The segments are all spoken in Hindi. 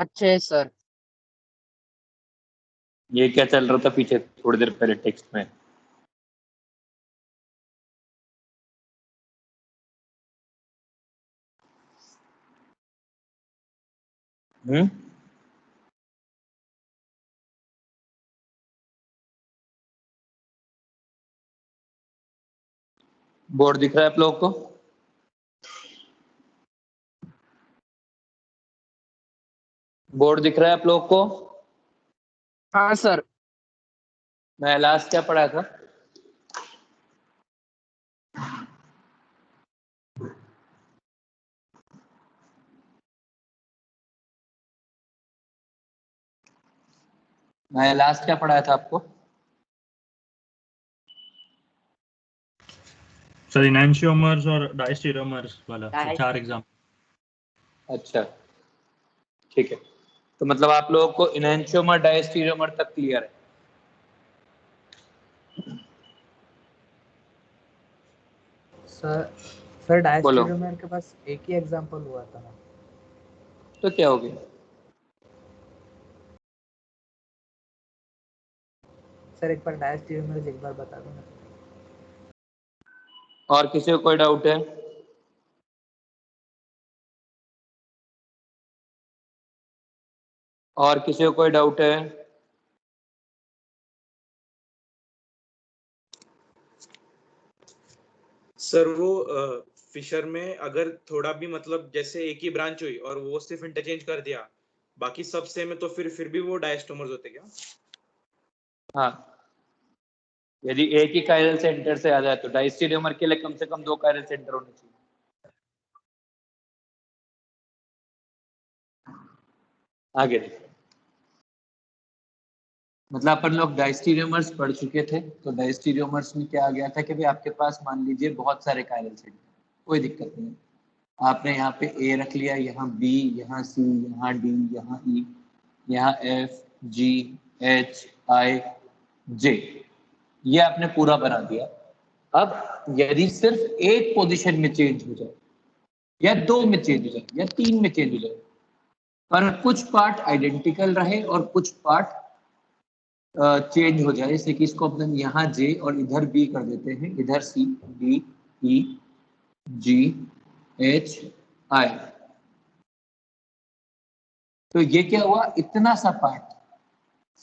अच्छे है सर। ये क्या चल रहा था पीछे थोड़ी देर पहले टेक्स्ट में? बोर्ड दिख रहा है आप लोगों को? बोर्ड दिख रहा है आप लोगों को? हाँ सर। मैं लास्ट क्या पढ़ा था? मैं लास्ट क्या पढ़ाया था आपको? सर इनैंशियोमर्स और डायस्टेरियोमर्स वाला, तो 4 एग्जाम। अच्छा ठीक है, तो मतलब आप लोगों को इनैंशियोमर डायस्टेरियोमर तक क्लियर है? सर डायस्टेरियोमर के पास एक ही एग्जांपल हुआ था ना, तो क्या हो गया? सर एक बार डायस्टेरियोमर एक बार बता दो ना। और किसी को कोई डाउट है? और किसी को कोई डाउट है? सर वो फिशर में अगर थोड़ा भी मतलब जैसे एक ही ब्रांच हुई और वो सिर्फ इंटरचेंज कर दिया, बाकी सब सेम है, तो फिर भी वो डायस्टोमर्स होते क्या? हाँ, यदि एक ही कायरल सेंटर से आ जाए तो डायस्टेरियोमर के लिए कम से कम 2 कायरल सेंटर होने चाहिए। आगे देखिए, मतलब अपन लोग डायस्टेरियोमर्स पढ़ चुके थे, तो डायस्टेरियोमर्स में क्या आ गया था कि भाई आपके पास मान लीजिए बहुत सारे कायरल सेंटर, कोई दिक्कत नहीं, आपने यहाँ पे ए रख लिया, यहाँ बी, यहाँ सी, यहाँ डी, यहाँ ई, यहाँ एफ, जी, एच, आई, जे, ये आपने पूरा बना दिया। अब यदि सिर्फ एक पोजीशन में चेंज हो जाए या 2 में चेंज हो जाए या 3 में चेंज हो जाए, पर कुछ पार्ट आइडेंटिकल रहे और कुछ पार्ट चेंज हो जाए, जैसे कि इसको अपन यहाँ जे और इधर बी कर देते हैं, इधर सी, डी, ई, जी, एच, आई, तो ये क्या हुआ, इतना सा पार्ट,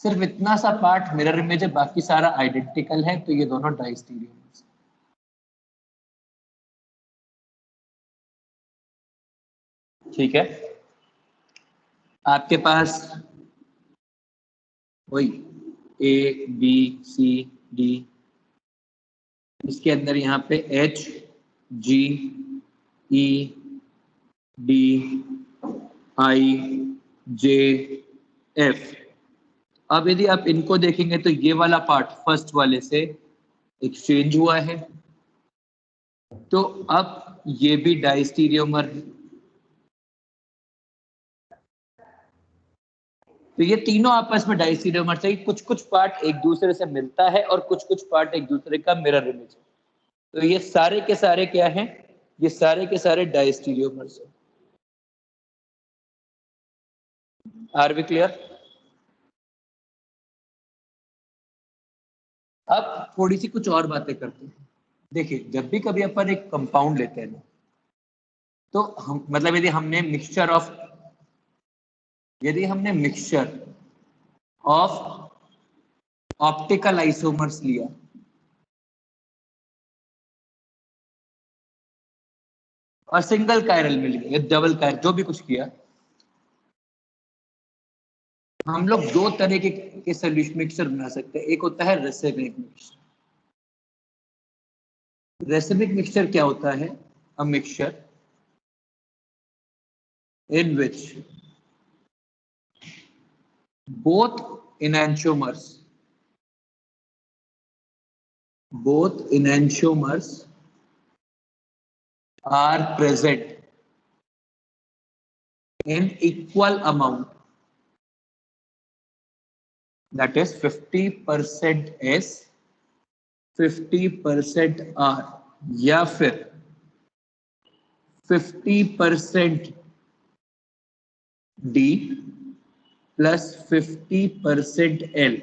सिर्फ इतना सा पार्ट मिरर इमेज है, बाकी सारा आइडेंटिकल है, तो ये दोनों डायस्टेरियोमर्स। ठीक है, आपके पास वही ए बी सी डी, इसके अंदर यहाँ पे एच, जी, ई, डी, आई, जे, एफ। अब यदि आप इनको देखेंगे तो ये वाला पार्ट फर्स्ट वाले से एक्सचेंज हुआ है, तो अब ये भी डायस्टेरियोमर है। तो ये तीनों आपस में डायस्टेरियोमर से, कुछ कुछ पार्ट एक दूसरे से मिलता है और कुछ कुछ पार्ट एक दूसरे का मिरर इमेज है, तो ये सारे के सारे क्या हैं, ये सारे के सारे डायस्टेरियोमर्स हैं। Are we clear? अब थोड़ी सी कुछ और बातें करते हैं। देखिए, जब भी कभी अपन एक कंपाउंड लेते हैं ना, तो हम मतलब यदि हमने मिक्सचर ऑफ ऑप्टिकल आइसोमर्स लिया, और सिंगल कायरल में लिया या डबल कायरल, जो भी कुछ किया, हम लोग 2 तरह के सॉल्यूशन मिक्सचर बना सकते हैं। एक होता है रेसिमिक मिक्सचर। रेसिमिक मिक्सचर क्या होता है? A mixture in which both enantiomers are present in equal amount, that is 50% S 50% R, या फिर 50% D प्लस 50% L,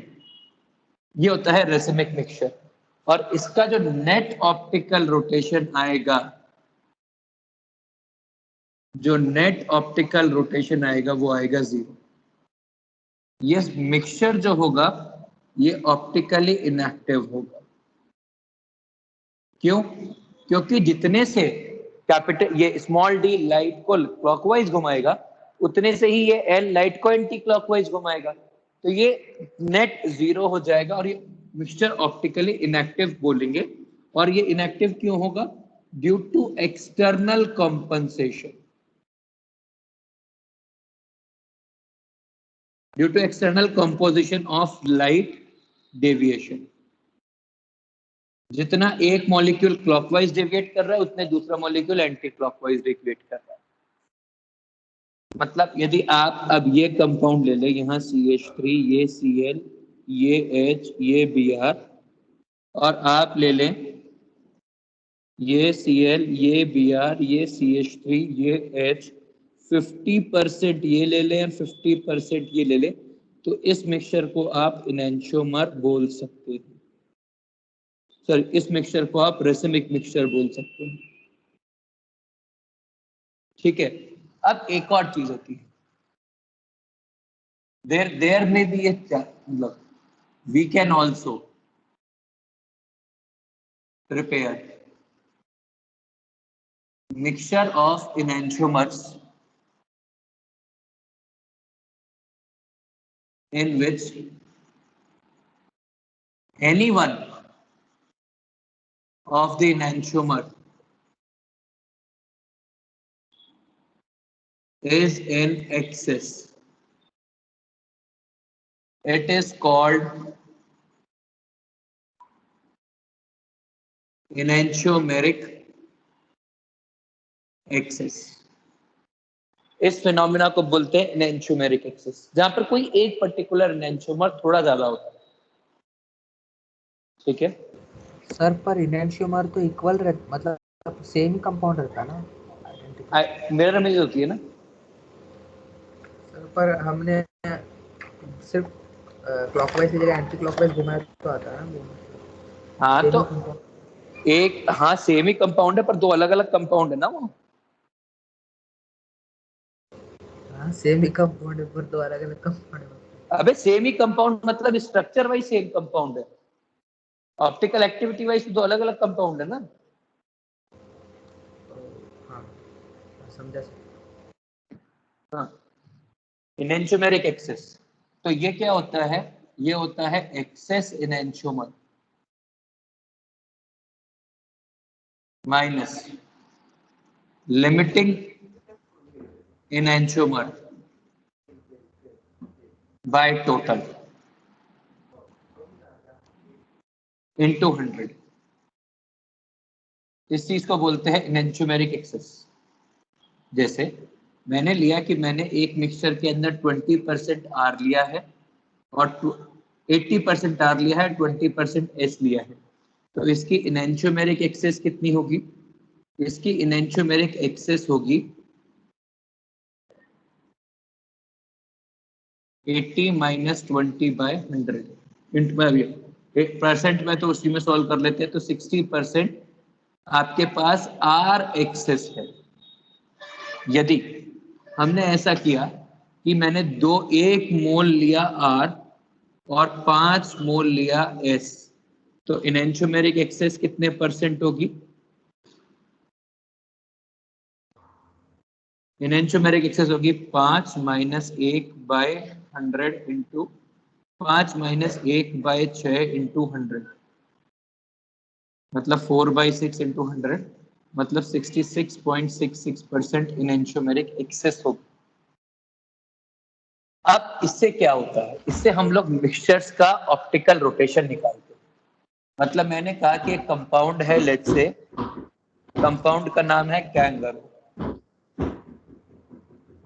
ये होता है रेसिमिक मिक्सचर। और इसका जो नेट ऑप्टिकल रोटेशन आएगा, जो नेट ऑप्टिकल रोटेशन आएगा वो आएगा 0। ये मिक्सचर जो होगा ये ऑप्टिकली इनएक्टिव होगा। क्यों? क्योंकि जितने से कैपिटल ये स्मॉल डी लाइट को क्लॉकवाइज घुमाएगा, उतने से ही ये एल लाइट को एंटी क्लॉकवाइज घुमाएगा, तो ये नेट 0 हो जाएगा और ये मिक्सचर ऑप्टिकली इनएक्टिव बोलेंगे। और ये इनएक्टिव क्यों होगा? Due to external compensation, due to external composition of light deviation. जितना एक मॉलिक्यूल क्लॉकवाइज डेविएट कर रहा है, उतने दूसरा मॉलिक्यूल एंटी क्लॉकवाइज डेविएट कर रहा है। मतलब यदि आप अब ये कंपाउंड ले लें, यहाँ CH3, ये Cl, ये H, ये Br, और आप ले लें ये Cl, ये Br, ये CH3, ये H, 50% ये ले लें, 50% ये ले लें, तो इस मिक्सचर को आप इनैंशियोमर बोल सकते हैं। सर, इस मिक्सचर को आप रेसिमिक मिक्सचर बोल सकते हैं। ठीक है। अब एक और चीज होती है, देयर में भी मतलब we can also prepare mixture of enantiomers in which any one of the enantiomer is in excess. It is called enantiomeric excess. इस फिनोमिना को बोलते हैं enantiomeric excess, जहां पर कोई एक पर्टिकुलर enantiomer थोड़ा ज्यादा होता है। ठीक है सर, पर इनैंशियोमर तो इक्वल रहता, मतलब सेम ही कंपाउंड रहता है ना? मिरर इमेज होती है ना सर, पर हमने सिर्फ क्लॉकवाइज की जगह एंटी क्लॉकवाइज घुमाया तो आता है ना? हाँ, Same तो ही compound। एक, हाँ सेम ही कंपाउंड है, पर दो अलग अलग कंपाउंड है ना वो। हाँ, सेम ही कंपाउंड है, पर दो अलग अलग कंपाउंड है। अबे सेम ही कंपाउंड मतलब स्ट्रक्चर वाइज सेम कंपाउंड है, ऑप्टिकल एक्टिविटी वाइज दो अलग अलग कंपाउंड है ना। हाँ, समझा सर। हाँ, enantiomeric एक्सेस, तो ये क्या होता है? ये होता है excess enantiomer minus limiting enantiomer by total into 100। इस चीज को बोलते हैं enantiomeric एक्सेस। जैसे मैंने लिया कि मैंने एक मिक्सचर के अंदर 20% R लिया है और 80% R लिया है, 20% S लिया है, तो इसकी enantiomeric एक्सेस कितनी होगी? इसकी enantiomeric एक्सेस होगी 80 माइनस 20/100 परसेंट में, तो उसी में सॉल्व कर लेते हैं, तो 60% आपके पास R एक्सेस है। यदि हमने ऐसा किया कि मैंने 1 मोल लिया R और 5 मोल लिया S, तो enantiomeric एक्सेस कितने परसेंट होगी? enantiomeric एक्सेस होगी 5 माइनस 1/100 इंटू 5 माइनस 1/6 इंटू 100, मतलब 4/6 इंटू 100, मतलब 66.66% enantiomeric एक्सेस होगी। अब इससे क्या होता है? इससे हम लोग मिक्सचर्स का ऑप्टिकल रोटेशन निकालते हैं। मतलब मैंने कहा कि एक कंपाउंड है, लेट्स से कंपाउंड का नाम है कैंगरो।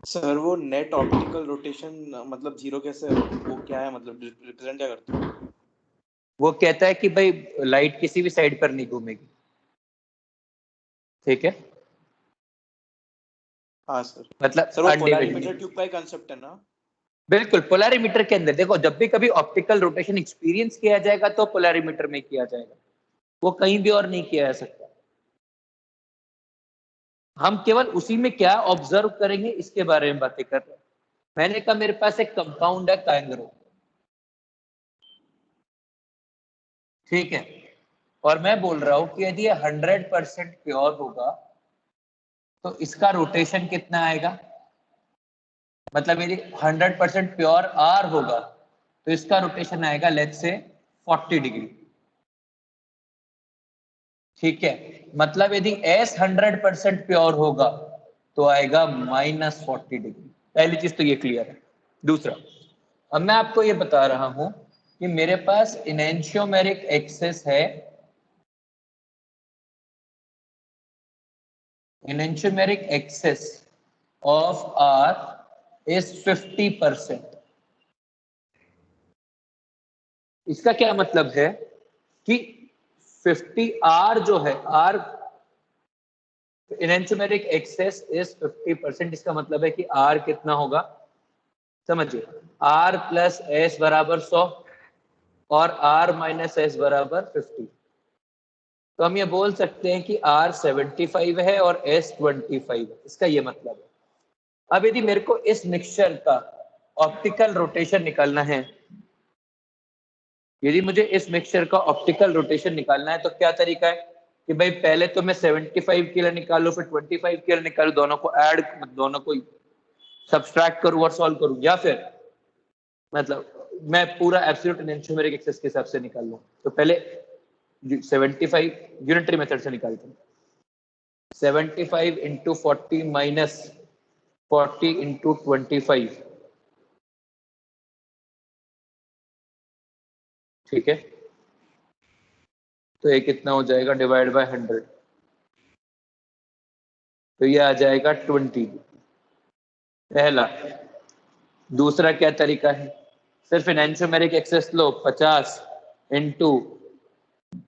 सर वो नेट ऑप्टिकल रोटेशन मतलब 0 कैसे, वो क्या है, मतलब रिप्रेजेंट क्या करता है? वो कहता है कि भाई लाइट किसी भी साइड पर नहीं घूमेगी। ठीक है, हाँ सर। मतलब सर वो अनडिवाइडेड। पोलैरिमीटर ट्यूब का ही कांसेप्ट है ना? बिल्कुल, पोलैरिमीटर के अंदर देखो, जब भी कभी ऑप्टिकल रोटेशन एक्सपीरियंस किया जाएगा तो पोलैरिमीटर में किया जाएगा, वो कहीं भी और नहीं किया जा सकता। हम केवल उसी में क्या ऑब्जर्व करेंगे इसके बारे में बातें कर रहे हैं। मैंने कहा मेरे पास एक कंपाउंड है कांगरो, ठीक है, और मैं बोल रहा हूं कि यदि ये 100% प्योर होगा तो इसका रोटेशन कितना आएगा, मतलब यदि 100% प्योर आर होगा तो इसका रोटेशन आएगा लेट्स से 40 डिग्री, ठीक है। मतलब यदि एस 100% प्योर होगा तो आएगा -40 डिग्री। पहली चीज तो ये क्लियर है। दूसरा, अब मैं आपको ये बता रहा हूं कि मेरे पास इनेंशियोमेरिक एक्सेस है, enantiomeric excess of R is 50%। इसका क्या मतलब है कि 50 R जो है, R enantiomeric excess is 50%। इसका मतलब है कि R कितना होगा, समझिए, R प्लस एस बराबर 100 और R माइनस एस बराबर 50। तो हम ये बोल सकते हैं कि R 75 है और S 25 है। इसका ये मतलब है। अब यदि मेरे को इस मिक्सचर का ऑप्टिकल रोटेशन निकालना है, यदि मुझे इस मिक्सचर का ऑप्टिकल रोटेशन निकालना है तो क्या तरीका है कि भाई पहले तो मैं 75 के लिए निकालूं, फिर 25 के लिए निकालूं, दोनों को ऐड, दोनों को सब्सट्रैक्ट करूं और सॉल्व करूं, या फिर मतलब मैं पूरा एब्सोल्यूट एनेंशियोमेरिक एक्सेस के हिसाब से निकाल लूं। तो पहले 75 यूनिटरी मेथड से निकालते हैं। 75 इंटू 40 माइनस 40 इंटू 25, ठीक है। तो ये कितना हो जाएगा, डिवाइड बाय 100, तो ये आ जाएगा 20, पहला। दूसरा क्या तरीका है, सिर्फ एनेंशियोमेरिक एक्सेस लो, 50 इंटू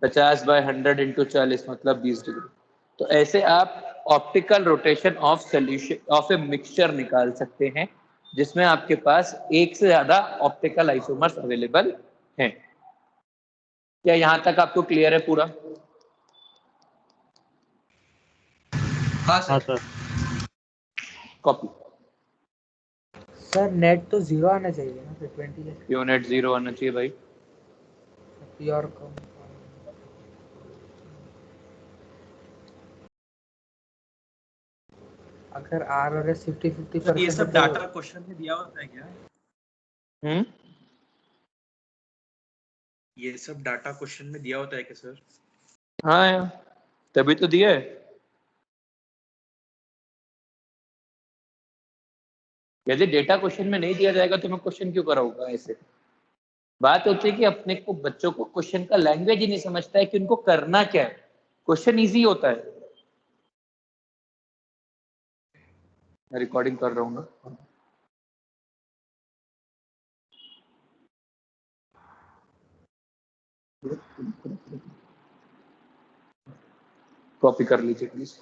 50 बाय 100 इंटू 40 मतलब 20 डिग्री। तो ऐसे आप optical rotation of solution of a mixture निकाल सकते हैं जिसमें आपके पास एक से ज्यादा ऑप्टिकल आइसोमर्स अवेलेबल हैं। क्या यहाँ तक आपको क्लियर है पूरा? हाँ हाँ sir. Sir. Copy. Sir net तो 0 आना चाहिए ना फिर 20 है। क्यों नेट 0 आना चाहिए भाई? प्योर कम। अगर आर और एस 50-50% ये है सब तो डाटा क्वेश्चन में दिया होता है क्या? ये सब डाटा क्वेश्चन में दिया होता है क्या सर? हाँ यार, तभी तो दिया है। यदि डेटा क्वेश्चन में नहीं दिया जाएगा तो मैं क्वेश्चन क्यों कराऊंगा? ऐसे बात होती है कि अपने को, बच्चों को क्वेश्चन का लैंग्वेज ही नहीं समझता है कि उनको करना क्या है। क्वेश्चन इजी होता है। मैं रिकॉर्डिंग कर रहा हूँ ना। कॉपी कर लीजिए प्लीज।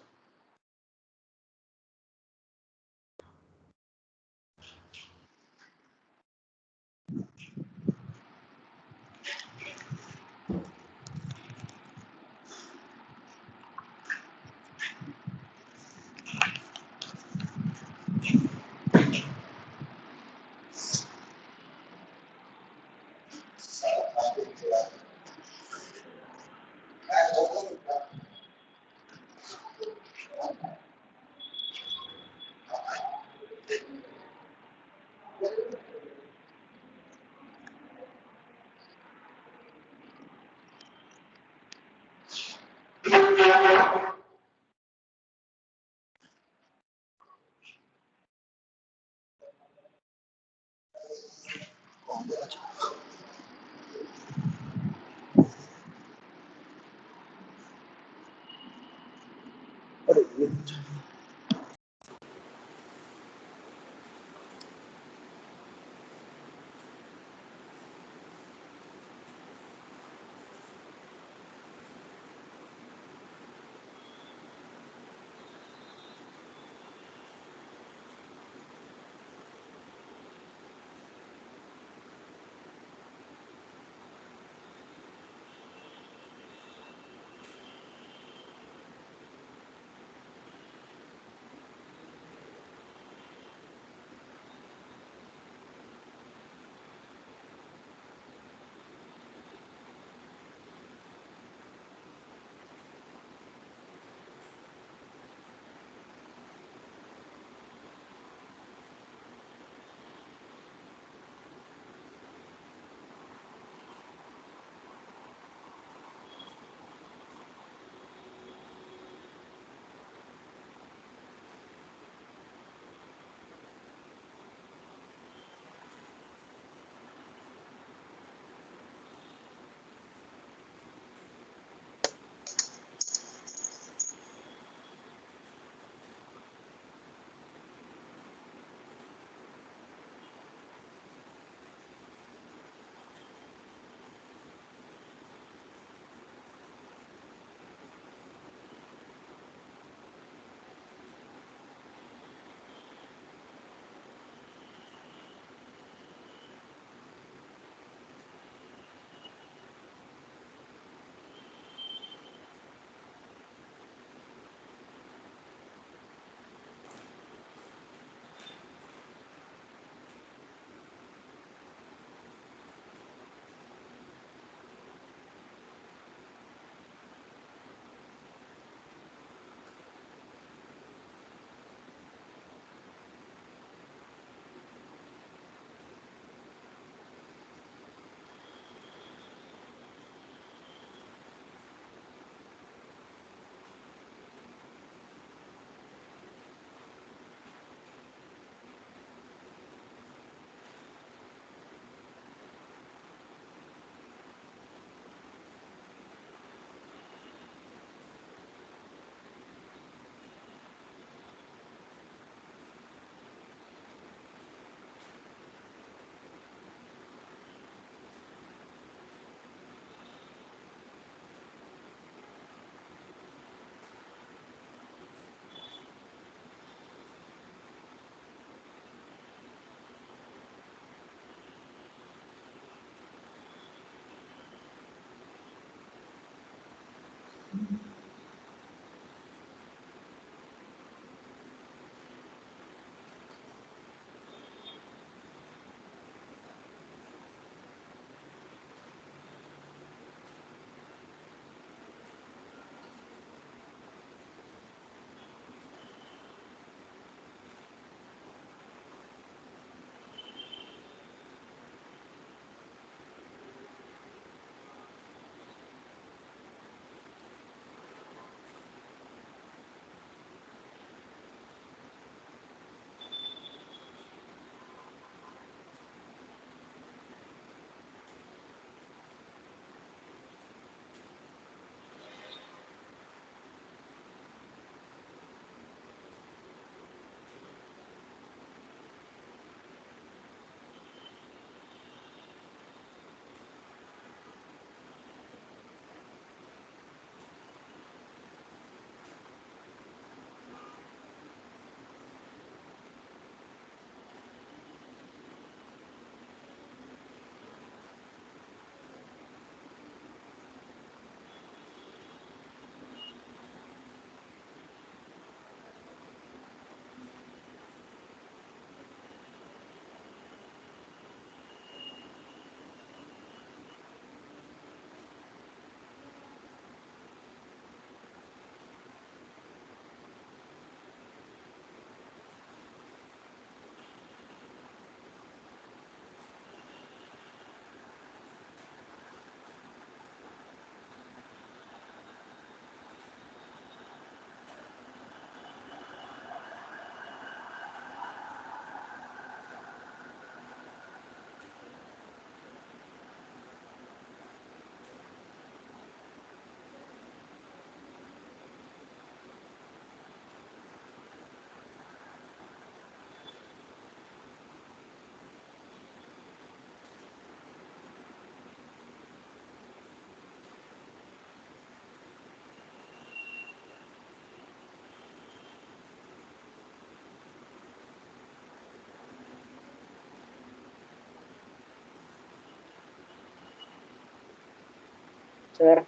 सर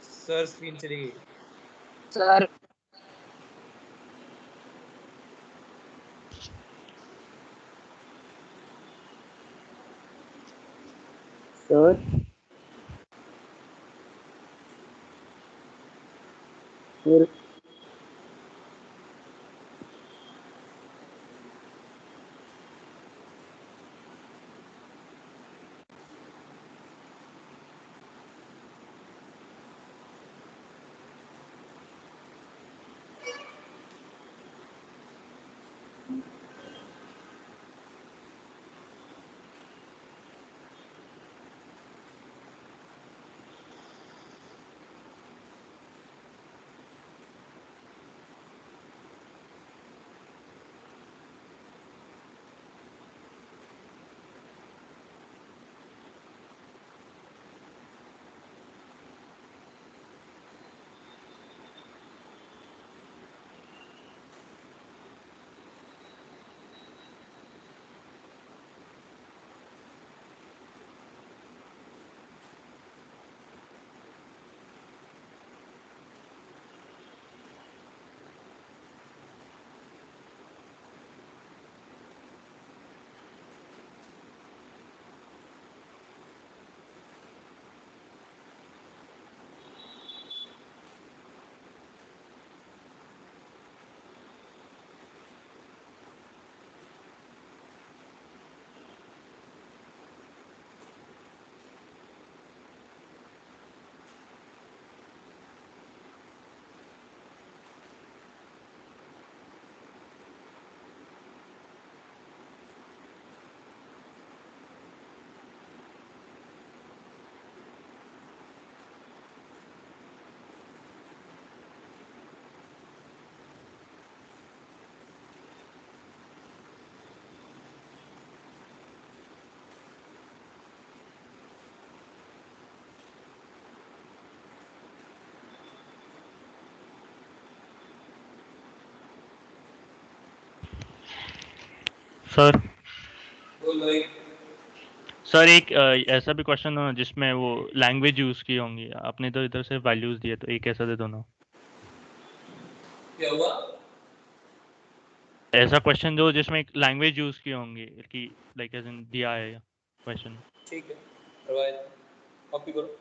सर स्क्रीन चली गई। सर सर सर सर बोल भाई। सर एक ऐसा भी क्वेश्चन हो जिसमें वो लैंग्वेज यूज की होंगी, आपने तो इधर से वैल्यूज दिए, तो एक ऐसा दे दो ना। क्या हुआ? ऐसा क्वेश्चन जो जिसमें एक लैंग्वेज यूज की होंगी कि लाइक एज इन दिया है क्वेश्चन। ठीक है, करवाए, कॉपी करो।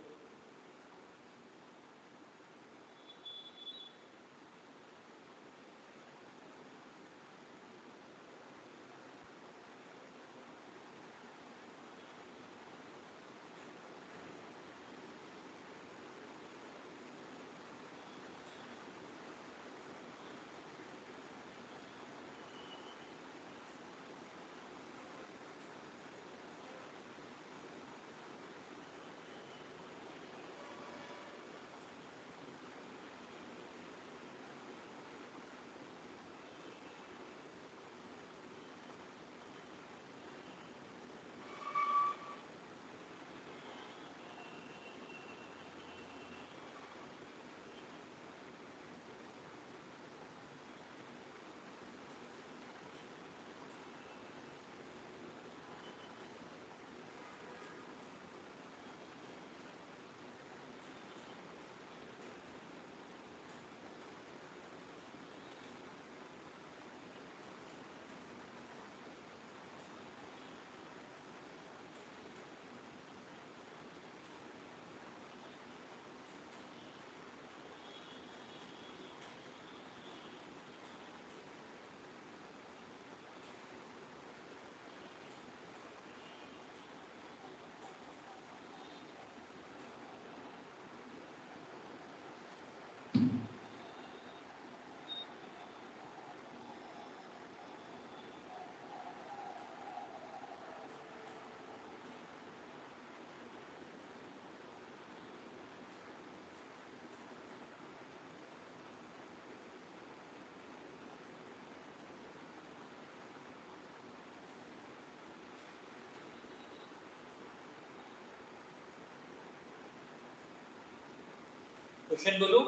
क्वेश्चन बोलो।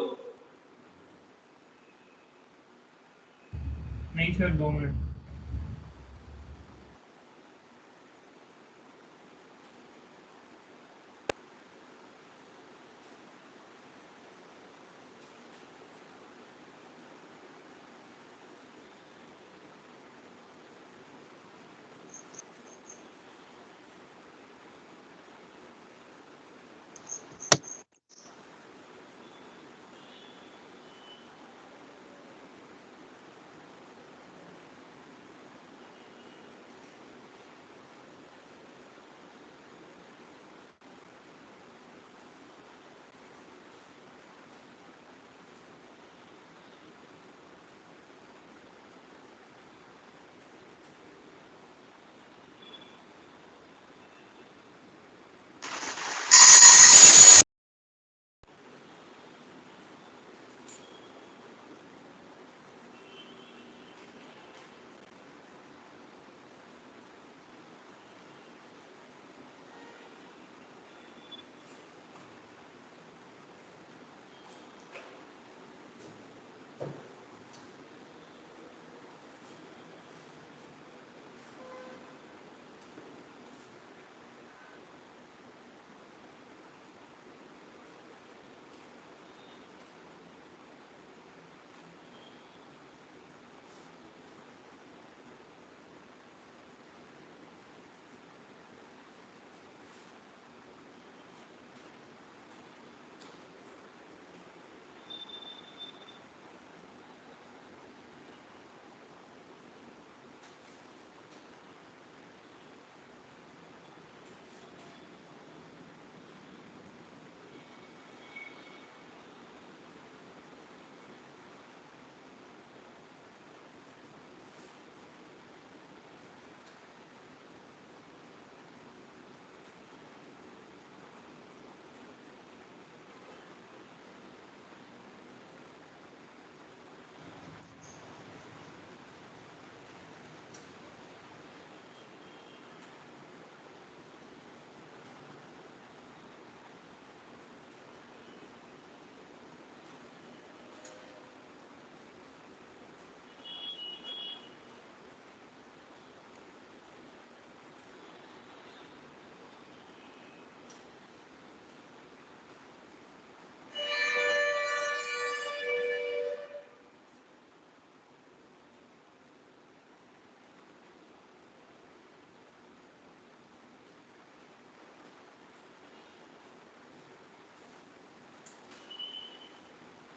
नहीं सर, 2 मिनट।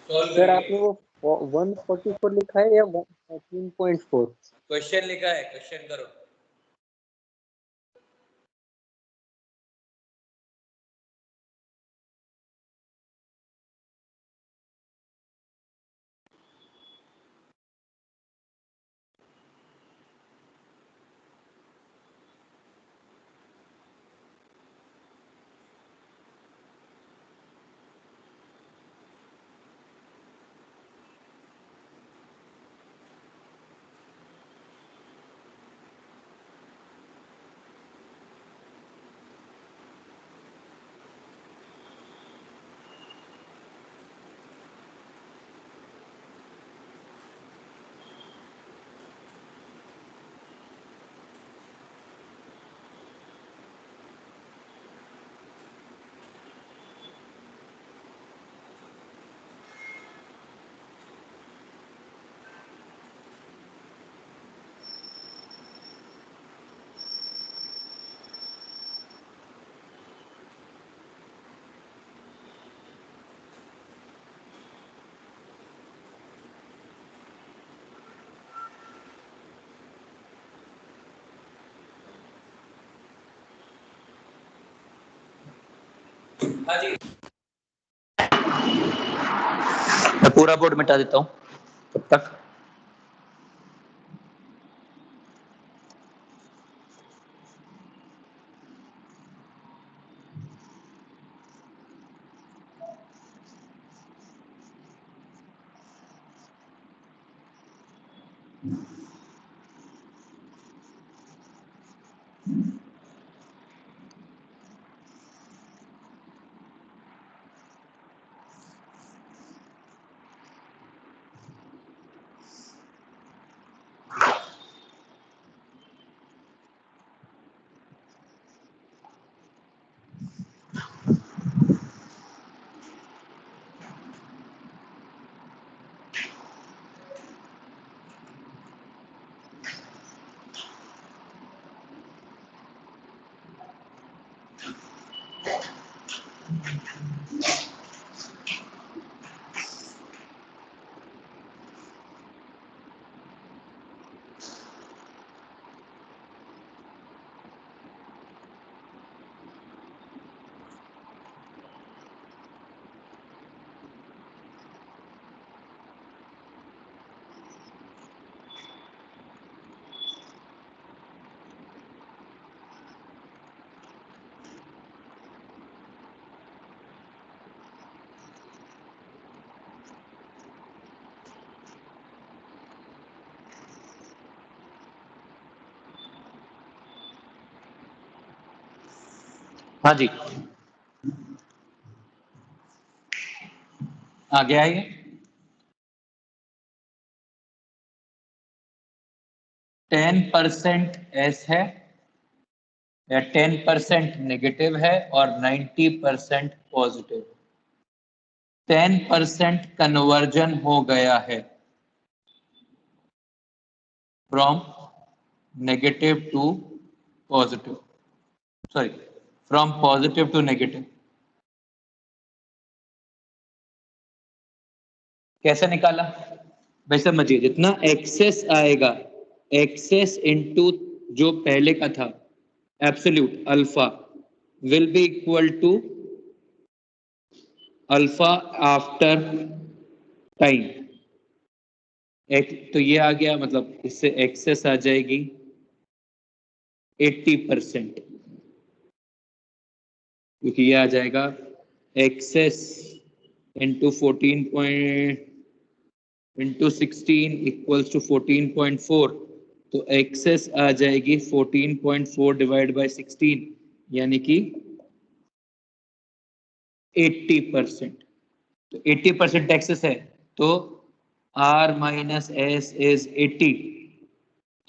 सॉल्व सर करिए। आपने वो 144 लिखा है या 13.4? क्वेश्चन लिखा है, क्वेश्चन करो। हाँ जी, मैं पूरा बोर्ड मिटा देता हूँ तब तक। हाँ जी, आगे आइए। 10% एस है या 10% नेगेटिव है और 90% पॉजिटिव। 10% कन्वर्जन हो गया है from negative to positive, sorry from positive to negative. कैसे निकाला भाई? समझिए, जितना एक्सेस आएगा, एक्सेस इनटू जो पहले का था absolute alpha will be equal to alpha after time. तो ये आ गया, मतलब इससे एक्सेस आ जाएगी 80%, क्योंकि ये आ जाएगा एक्सेस इंटू 16 इक्वल्स टू 14.4, तो एक्सेस आ जाएगी 14.4 डिवाइड बाय 16, यानी कि 80%। तो 80% एक्सेस है, तो R माइनस एस इज 80,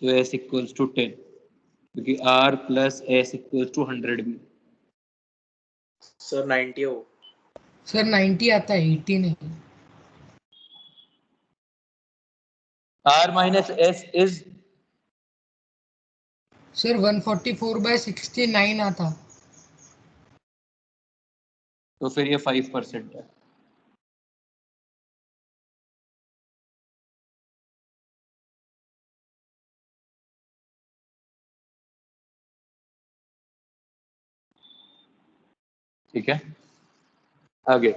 तो S इक्वल्स टू 10, क्योंकि R plus S equals to 100 भी। सर 90 हो। सर 90 आता है, 80 नहीं। R minus S is sir 144/69 आता। तो फिर ये 5% है। ठीक है, आगे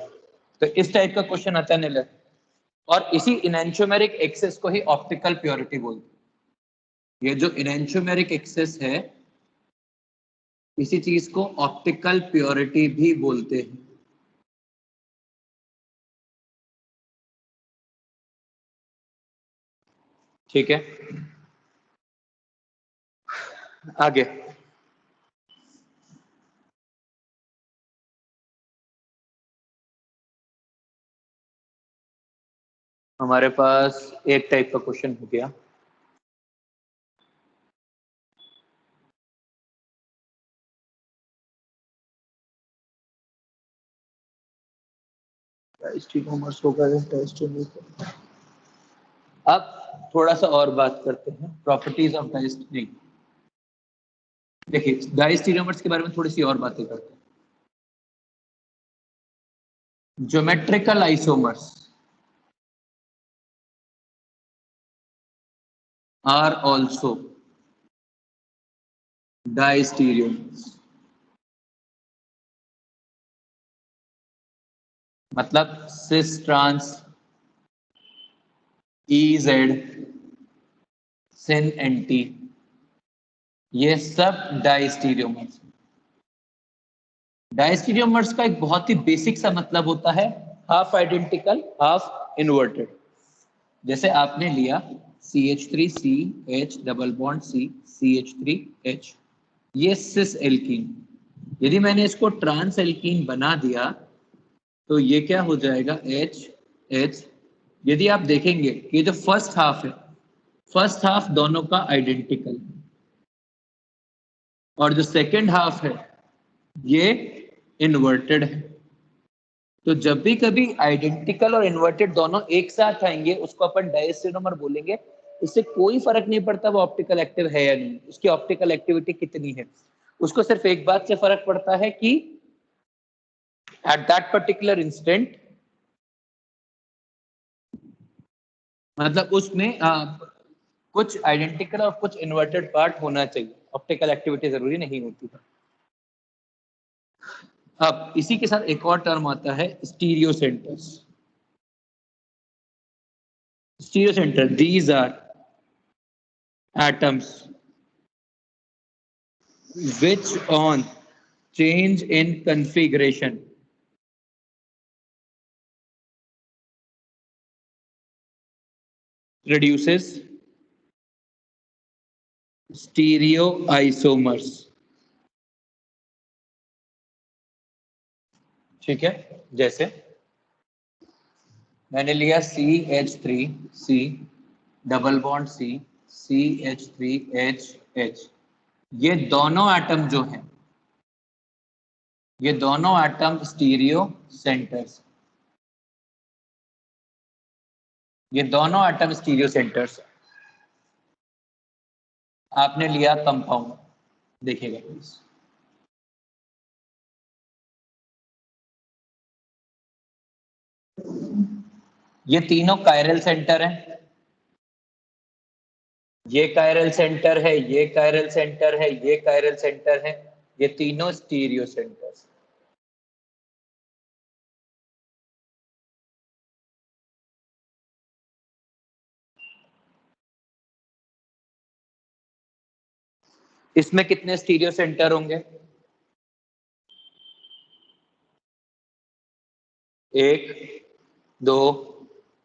तो इस टाइप का क्वेश्चन आता है नीलय, और इसी इनैंशियोमेरिक एक्सेस को ही ऑप्टिकल प्योरिटी बोलते हैं। ये जो इनैंशियोमेरिक एक्सेस है इसी चीज को ऑप्टिकल प्योरिटी भी बोलते हैं। ठीक है, आगे हमारे पास एक टाइप का क्वेश्चन हो गया। अब थोड़ा सा और बात करते हैं प्रॉपर्टीज ऑफ डायस्टीरियोमर्स। देखिए डायस्टीरियोमर्स के बारे में थोड़ी सी और बातें करते हैं। Geometrical isomers are also diastereomers, मतलब cis trans EZ sin NT ये सब डायस्टीरियोमर्स। डायस्टीरियोमर्स का एक बहुत ही बेसिक सा मतलब होता है हाफ आइडेंटिकल हाफ इन्वर्टेड। जैसे आपने लिया CH3CH double bond C CH3H, ये सिस एल्कीन। यदि मैंने इसको ट्रांस एल्कीन बना दिया तो ये क्या हो जाएगा HH। यदि आप देखेंगे कि ये जो फर्स्ट हाफ है, फर्स्ट हाफ दोनों का आइडेंटिकल और जो सेकेंड हाफ है ये इन्वर्टेड है। तो जब भी कभी आइडेंटिकल और इन्वर्टेड दोनों एक साथ आएंगे उसको अपन डायस्टेरियोमर बोलेंगे। इससे कोई फर्क नहीं पड़ता वो ऑप्टिकल एक्टिव है या नहीं, उसकी ऑप्टिकल एक्टिविटी कितनी है। उसको सिर्फ एक बात से फर्क पड़ता है कि एट दैट पर्टिकुलर इंस्टेंट, मतलब उसमें कुछ आइडेंटिकल और कुछ इन्वर्टेड पार्ट होना चाहिए, ऑप्टिकल एक्टिविटी जरूरी नहीं होती है। अब इसी के साथ एक और टर्म आता है stereo centres. Stereo centre, these are atoms which on change in configuration produces stereoisomers। ठीक है, जैसे मैंने लिया CH3C double bond C CH3HH, ये दोनों एटम जो हैं ये दोनों एटम स्टीरियो सेंटर्स, ये दोनों एटम स्टीरियो सेंटर्स। आपने लिया कंपाउंड, देखिएगा प्लीज, ये तीनों कायरल सेंटर हैं। ये कायरल सेंटर है, ये कायरल सेंटर है, ये कायरल सेंटर है, ये तीनों स्टीरियो सेंटर्स। इसमें कितने स्टीरियो सेंटर होंगे? एक दो,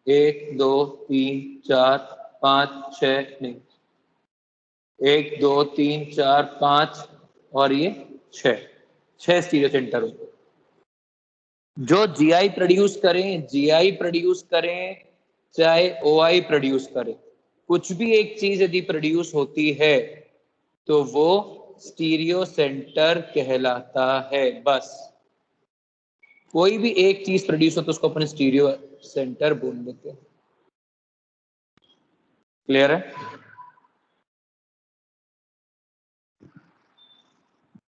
एक दो तीन चार पाँच छः, नहीं, एक दो तीन चार पाँच और ये छह स्टीरियो सेंटर होंगे। जो जीआई प्रोड्यूस करें चाहे ओआई प्रोड्यूस करे, कुछ भी एक चीज यदि प्रोड्यूस होती है तो वो स्टीरियो सेंटर कहलाता है। बस कोई भी एक चीज प्रोड्यूस हो तो उसको अपन स्टीरियो सेंटर बोल देते हैं। क्लियर है?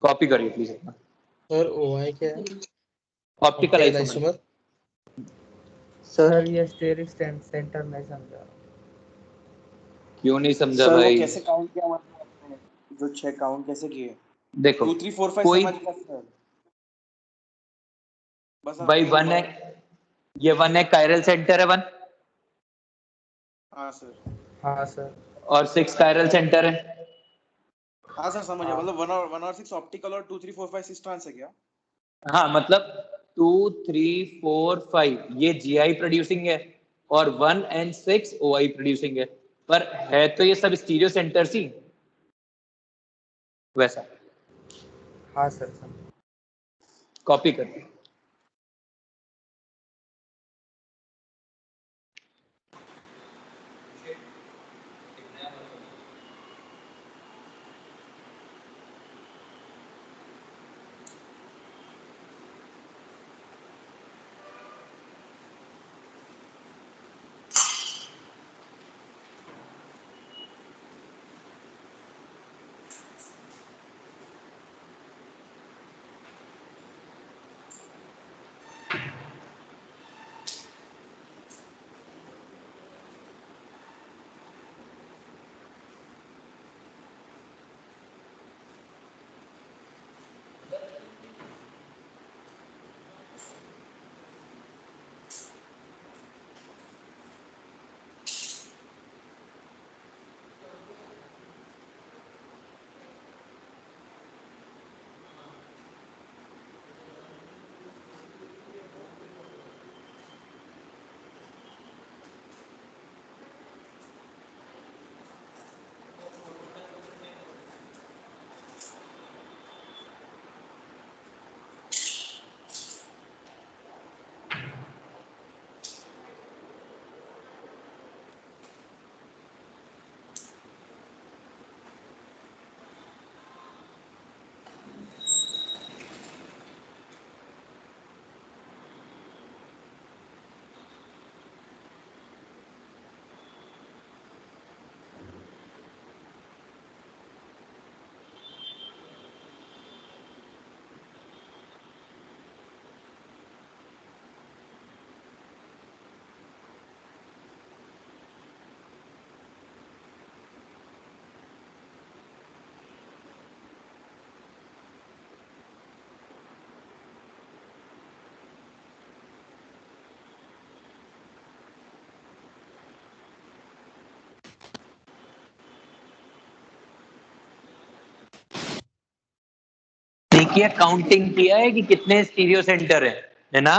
कॉपी करिए प्लीज अपना। सर ओआई क्या है? Optical isomer. सर ये स्टीरियो सेंटर नहीं समझा। क्यों नहीं समझा सर, भाई? वो कैसे काउंट किया मतलब आपने? जो 6 काउंट कैसे किए? देखो 2 3 4 5 कोई समझ गया सर। बस भाई 1 है, ये 1 है, कायरल सेंटर है 1, हाँ सर, हाँ सर। और 6 कायरल सेंटर है। हाँ सर समझ गया, मतलब 1 और 6 ऑप्टिकल और 2 3 4 5 6 ट्रांस है क्या? हाँ मतलब 2 3 4 5 ये GI प्रोड्यूसिंग है और 1 and 6 OI प्रोड्यूसिंग है, पर है तो ये सब स्टीरियो सेंटर्स ही वैसा। हाँ सर सर। कॉपी करते देखिए, काउंटिंग किया है कि कितने स्टीरियो सेंटर है ना?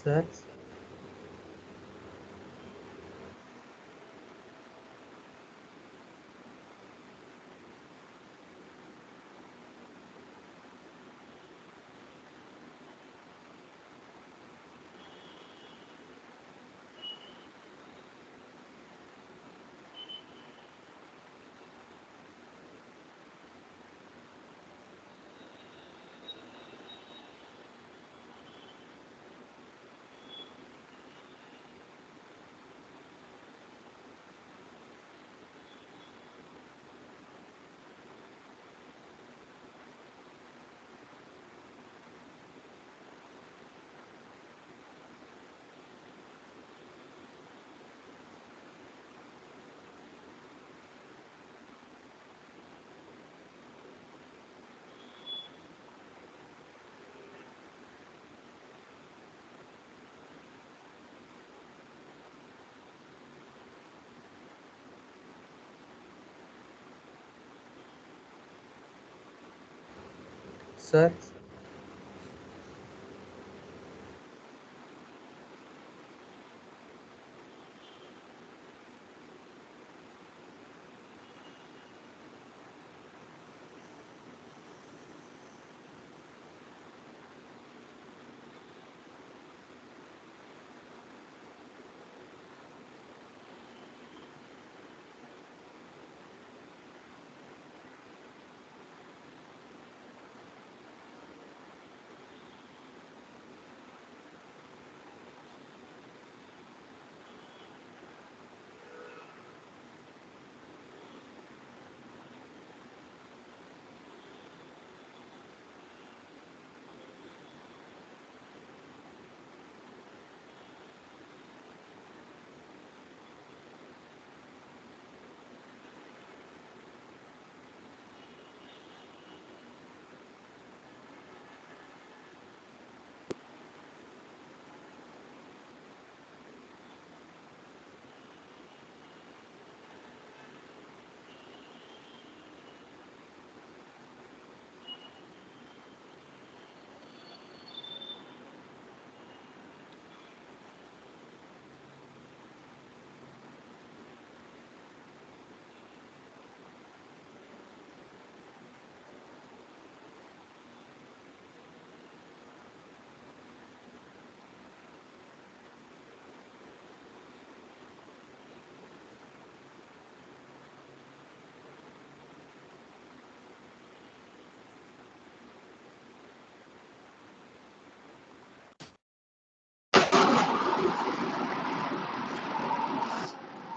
सर सर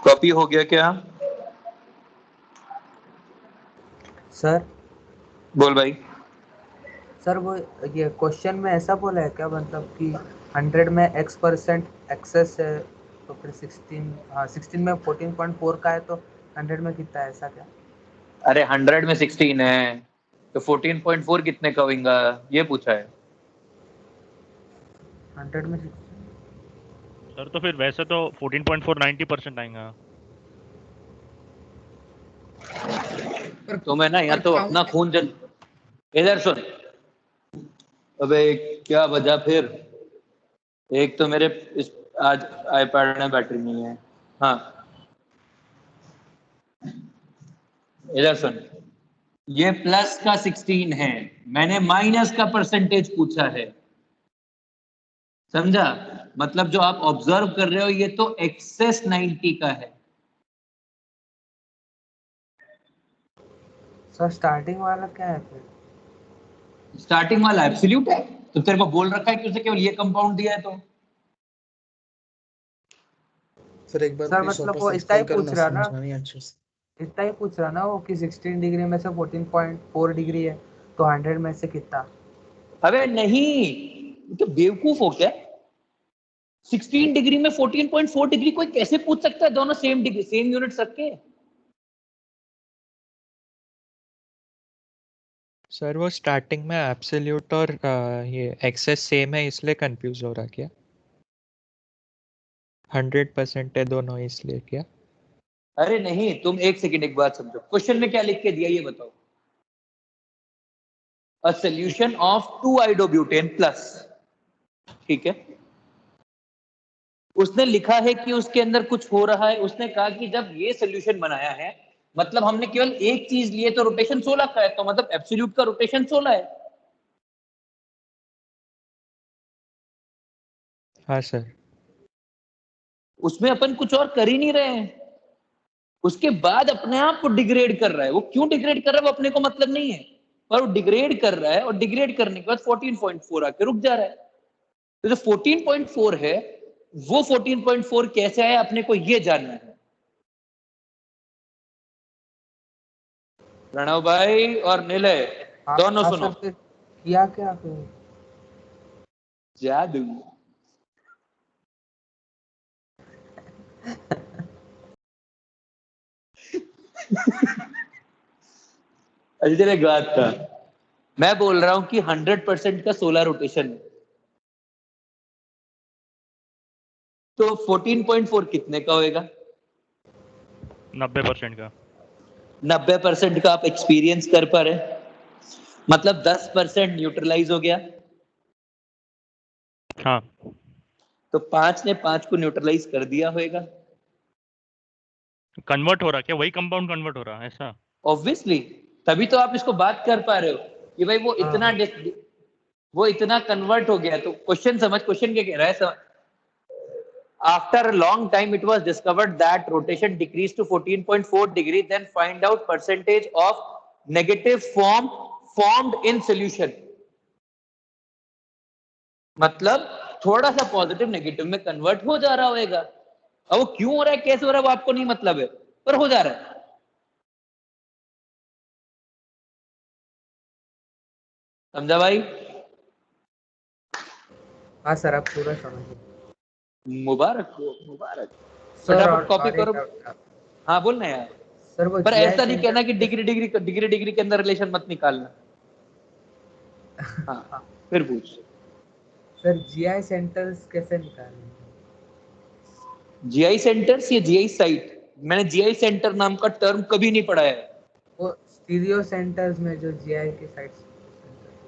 कॉपी हो गया क्या? सर बोल भाई। सर वो ये क्वेश्चन में ऐसा बोला है क्या, मतलब कि 100 में x% एक्सेस है तो फिर 16 में 14.4 का है तो 100 में कितना है, ऐसा क्या? अरे 100 में 16 है तो 14.4 कितने का होगा ये पूछा है। 100 में 16 सर तो फिर वैसे तो 14.4 90% आएगा। तो मैं ना या तो अपना खून जल इधर सुन। अबे क्या वजह फिर, एक तो मेरे इस आज आईपैड में बैटरी नहीं है। हाँ इधर सुन, ये प्लस का 16 है, मैंने माइनस का परसेंटेज पूछा है, समझा? मतलब जो आप ऑब्जर्व कर रहे हो ये तो एक्सेस 90 का है। सर स्टार्टिंग वाला क्या है फिर? स्टार्टिंग वाला एब्सोल्यूट है, तो तेरे को बोल रखा है कि उसे केवल ये कंपाउंड दिया है तो। सर एक बार सर प्लीज मतलब वापस वो इतना ही एक्सप्लेन पूछ करना, रहा ना, समझा नहीं अच्छे से। इतना ही पूछ रहा ना वो कि 16 डिग्री में से 14.4 डिग्री है तो 100 में से कितना? अबे नहीं, तो बेवकूफ हो क्या? 16 डिग्री में 14.4 डिग्री कोई कैसे पूछ सकता है, दोनों सेम डिग्री सेम यूनिट्स रख के? सर वो स्टार्टिंग में एब्सोल्यूट और ये एक्सेस सेम है इसलिए कंफ्यूज हो रहा क्या? 100% है दोनों इसलिए क्या? अरे नहीं, तुम एक सेकंड एक बात समझो, क्वेश्चन में क्या लिख के दिया ये बताओ। A solution of 2 iodobutane plus, ठीक है, उसने लिखा है कि उसके अंदर कुछ हो रहा है। उसने कहा कि जब ये सोल्यूशन बनाया है मतलब हमने केवल एक चीज लिए तो रोटेशन 16 का है, तो मतलब एब्सोल्यूट का रोटेशन 16 है। हाँ सर। उसमें अपन कुछ और कर ही नहीं रहे हैं। उसके बाद अपने आप को डिग्रेड कर रहा है। वो क्यों डिग्रेड कर रहा है वो अपने को मतलब नहीं है, पर वो डिग्रेड कर रहा है और डिग्रेड करने के बाद 14.4 आके रुक जा रहा है। तो जो 14.4 है वो 14.4 कैसे आया अपने को ये जानना है। प्रणव भाई और निलय दोनों हाँ सुनो। सर, फिर किया क्या फिर? जादू। अजय एक बात था, मैं बोल रहा हूं कि 100% का 16 रोटेशन है, तो 14.4 कितने का होएगा? 90% का। 90% का आप एक्सपीरियंस कर पा रहे, मतलब 10% न्यूट्रलाइज हो गया। हाँ। तो 5 ने 5 को न्यूट्रलाइज कर दिया होएगा। कन्वर्ट हो रहा क्या? वही कंपाउंड कन्वर्ट हो रहा है ऐसा? ऑब्वियसली, तभी तो आप इसको बात कर पा रहे हो कि भाई वो इतना कन्वर्ट हो गया। तो क्वेश्चन समझ, क्वेश्चन क्या कह रहा है समझ। After a long time, it was discovered that rotation decreased to 14.4 degree. Then find out percentage of negative form formed in solution. मतलब थोड़ा सा पॉजिटिव नेगेटिव में कन्वर्ट हो जा रहा होगा। अब वो क्यों हो रहा है कैसे हो रहा है वो आपको नहीं मतलब है, पर हो जा रहा है। समझा भाई? हाँ सर, आप पूरा समझिए। मुबारक हो, मुबारक। सर फटाफट कॉपी और करो। एक हाँ बोलना यार। सर, वो पर GI ऐसा नहीं सेंटर कहना कि डिग्री के अंदर रिलेशन मत निकालना। हाँ फिर पूछ। सर GI सेंटर्स कैसे निकालेंगे? जीआई सेंटर्स या जीआई साइट? मैंने जीआई सेंटर नाम का टर्म कभी नहीं पढ़ा है वो स्टीरियो सेंटर्स में जो GI के साइट्स।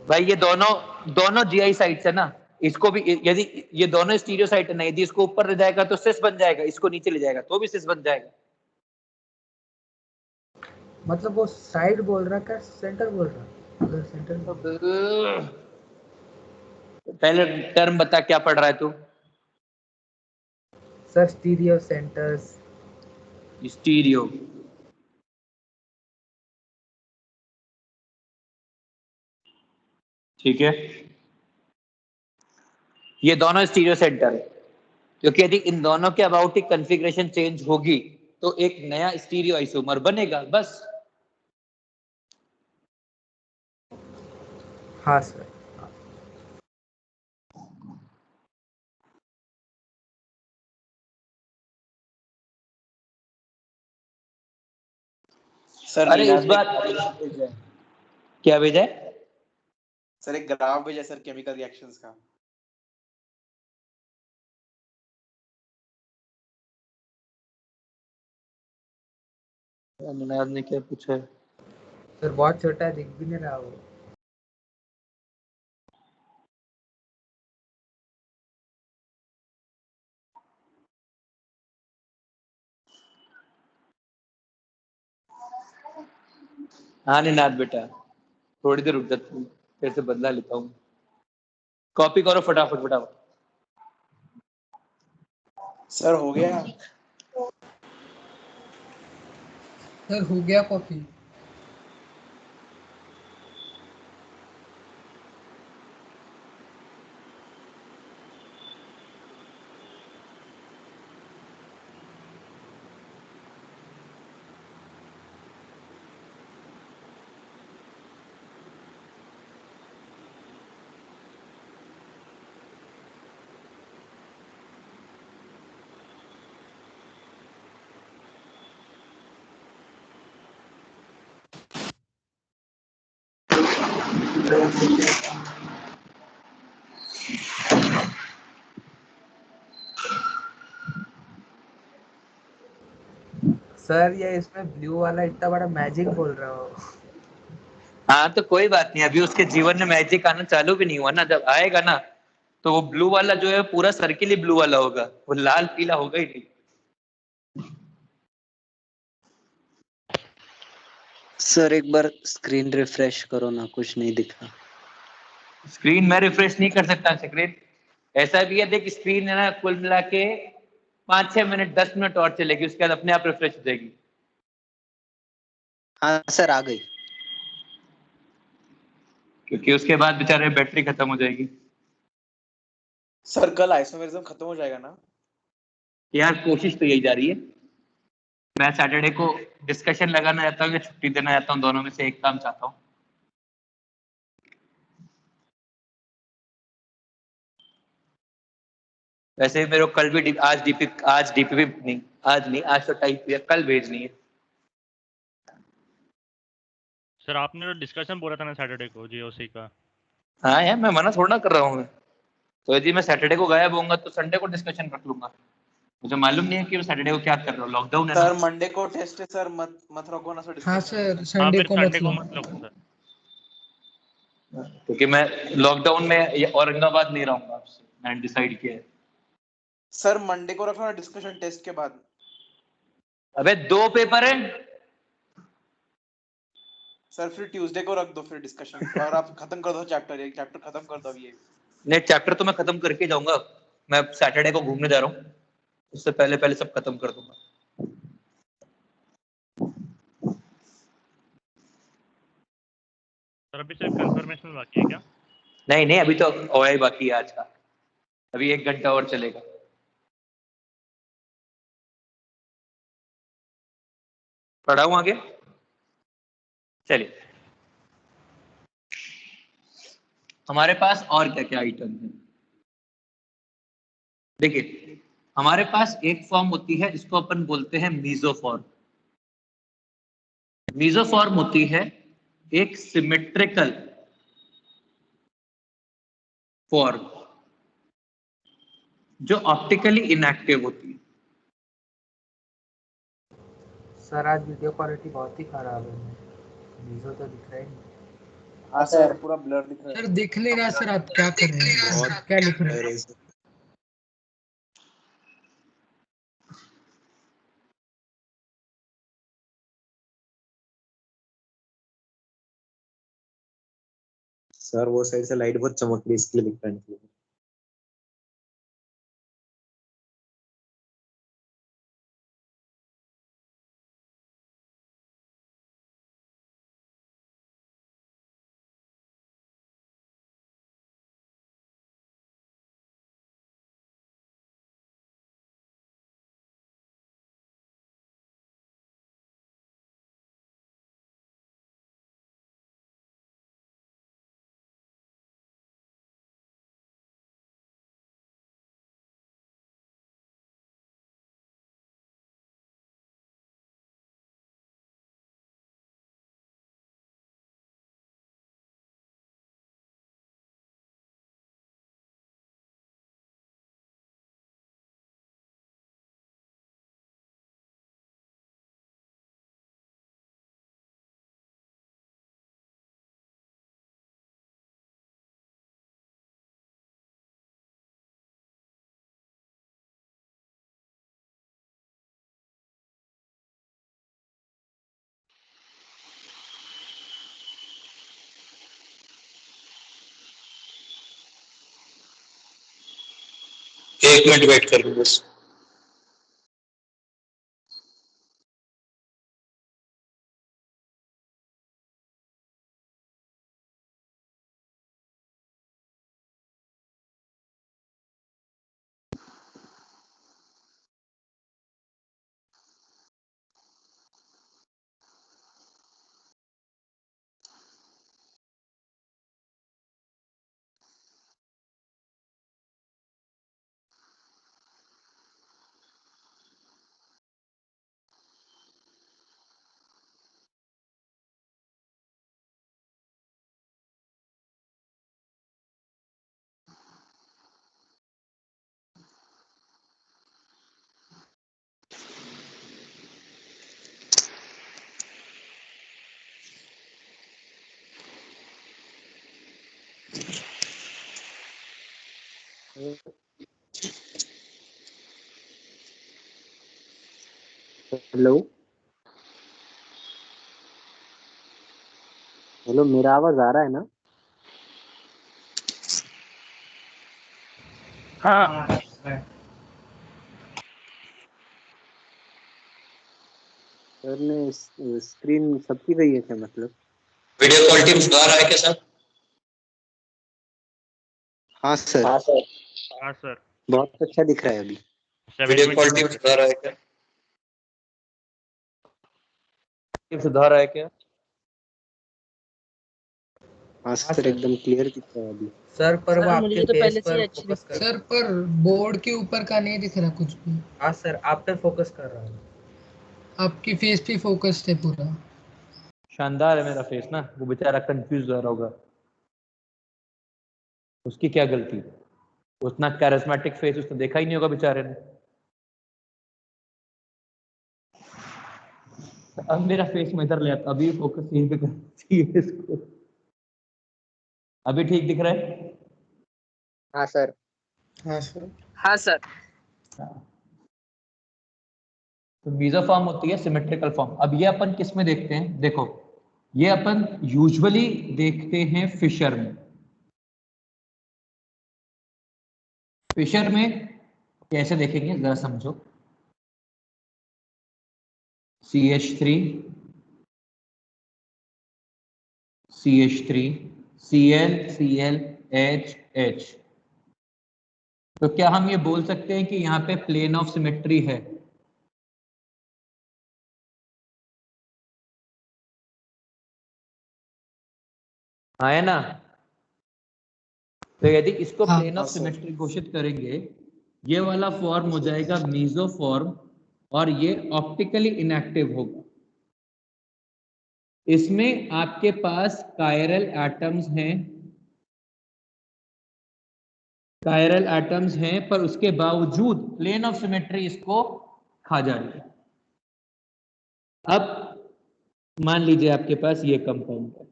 भाई। ये दोनों जीआई साइट्स है ना। इसको भी यदि ये दोनों स्टीरियो साइट है ना, यदि इसको ऊपर ले जाएगा तो सिस बन जाएगा, इसको नीचे ले जाएगा तो भी सिस बन जाएगा। मतलब वो साइड बोल रहा क्या सेंटर बोल रहा? अगर सेंटर पहले टर्म बता क्या पढ़ रहा है तू? Sir stereo centres. स्टीरियो, ठीक है। ये दोनों स्टीरियो सेंटर है क्योंकि यदि इन दोनों के अबाउट ही कॉन्फ़िगरेशन चेंज होगी तो एक नया स्टीरियो आइसोमर बनेगा, बस। हाँ सर। सर अरे नीनाज इस ने बात क्या भेजा है? सर एक ग्राफ भेजा सर केमिकल रिएक्शंस का। निनाद ने क्या पूछा है? सर बहुत छोटा है, दिख भी नहीं रहा वो। हाँ निनाद बेटा, थोड़ी देर रुक जा, फिर से बदला लेता हूँ। कॉपी करो फटाफट फटाफट। सर हो गया। सर हो गया कॉपी। सर ये इसमें ब्लू वाला इतना बड़ा मैजिक बोल रहा हो। हाँ तो कोई बात नहीं, अभी उसके जीवन में मैजिक आना चालू भी नहीं हुआ ना, जब आएगा ना तो वो ब्लू वाला जो है पूरा सर्किल ही ब्लू वाला होगा, वो लाल पीला होगा ही नहीं। सर एक बार स्क्रीन रिफ्रेश करो ना, कुछ नहीं दिखा। स्क्रीन मैं रिफ्रेश नहीं कर सकता स्क्रीन, ऐसा भी है देख, स्क्रीन है ना कुल मिला के 5-6 मिनट 10 मिनट और चलेगी, उसके बाद अपने आप रिफ्रेश हो जाएगी। हाँ सर आ गई। क्योंकि उसके बाद बेचारे बैटरी खत्म हो जाएगी। सर कल आइसोमेरिज्म खत्म हो जाएगा ना? यार कोशिश तो यही जा रही है। मैं सैटरडे को डिस्कशन लगाना चाहता हूँ या छुट्टी देना चाहता हूँ, दोनों में से एक काम चाहता हूँ। वैसे मेरे को कल भी आज डीपीपी नहीं, आज नहीं, आज तो टाइप किया, कल भेजनी है। सर आपने तो डिस्कशन बोला था ना सैटरडे को जीओसी का। हाँ यार मैं मना थोड़ा ना कर रहा हूँ मैं। तो यदि मैं सैटरडे को गायब होऊंगा तो संडे को डिस्कशन रख लूंगा। मुझे मालूम नहीं है कि मैं सैटरडे को क्या कर रहा हूँ, लॉकडाउन है ना। सर मंडे को टेस्ट है सर, मत रखो ना सर हाँ डिस्कशन। सर, हाँ संडे फिर को संडे को मतलब मत रखो सर। क्योंकि मैं लॉकडाउन में औरंगाबाद नहीं रहूंगा आपसे, मैंने डिसाइड किया है। सर मंडे को रखो ना डिस्कशन टेस्ट के बाद। अबे 2 पेपर है। सर फिर ट्यूसडे को रख दो फिर डिस्कशन, और आप खत्म कर दो चैप्टर, एक चैप्टर खत्म कर दो ये। नेक्स्ट चैप्टर तो मैं खत्म करके जाऊंगा। मैं सैटरडे को घूमने जा रहा हूँ, उससे पहले पहले सब खत्म कर दूंगा। सर अभी सिर्फ कंफर्मेशन बाकी है क्या? नहीं नहीं, अभी तो ओआई बाकी है आज का, अभी 1 घंटा और चलेगा। पढ़ाऊं आगे? चलिए, हमारे पास और क्या क्या आइटम है। देखिए, हमारे पास एक फॉर्म होती है, इसको अपन बोलते हैं मीजोफॉर्म। मीजोफॉर्म होती है एक सिमेट्रिकल फॉर्म जो ऑप्टिकली इनएक्टिव होती है। सर आज वीडियो क्वालिटी बहुत ही खराब है, वीडियो तो दिख रहा ही नहीं। हाँ सर पूरा ब्लर दिख रहा सर है। देख नहीं रहा सर, आप क्या कर रहे हैं, क्या लिख रहे हैं? सर वो साइड से लाइट बहुत चमक रही है, इसके लिए दिख रहा है। एक मिनट वेट कर लो बस। हेलो हेलो, मेरा आवाज आ रहा है ना? हाँ सर ने स्क्रीन सबकी गई है क्या मतलब? वीडियो कॉल टीम सुधार है क्या सर? हाँ सर, हाँ सर बहुत अच्छा दिख रहा है अभी। वीडियो कॉल टीम सुधार है क्या? टीम सुधार है क्या? हाँ सर, एकदम क्लियर दिख रहा है अभी। सर पर वो आपके फेस पर फोकस कर सर पर बोर्ड के ऊपर का नहीं दिख रहा कुछ भी। हाँ सर, आप पे फोकस कर रहा हूँ। आपकी फेस पे फोकस है पूरा। शानदार है मेरा फेस ना, वो बेचारा कंफ्यूज हो रहा होगा। उसकी क्या गलती? उतना कैरिस्मेटिक फेस उसने देखा ही नहीं होगा बेचारे ने। अब मेरा फेस में इधर ले आता, अभी फोकस यहीं पे करना चाहिए इसको। अभी ठीक दिख रहा है? हाँ सर। हाँ सर। हाँ सर। तो मीसोफॉर्म होती है सिमेट्रिकल फॉर्म। अब ये अपन किस में देखते हैं? देखो, ये अपन यूजुअली देखते हैं फिशर में। फिशर में कैसे देखेंगे जरा समझो। CH3 CH3 Cl Cl H H। तो क्या हम ये बोल सकते हैं कि यहाँ पे प्लेन ऑफ सिमेट्री है? हाँ है ना? तो यदि इसको हाँ। प्लेन ऑफ सिमेट्री घोषित करेंगे, ये वाला फॉर्म हो जाएगा मीसोफॉर्म और ये ऑप्टिकली इनएक्टिव होगा। इसमें आपके पास कायरल एटम्स हैं, कायरल एटम्स हैं, पर उसके बावजूद प्लेन ऑफ सिमेट्री इसको खा जा रही है। अब मान लीजिए आपके पास ये कंपाउंड है,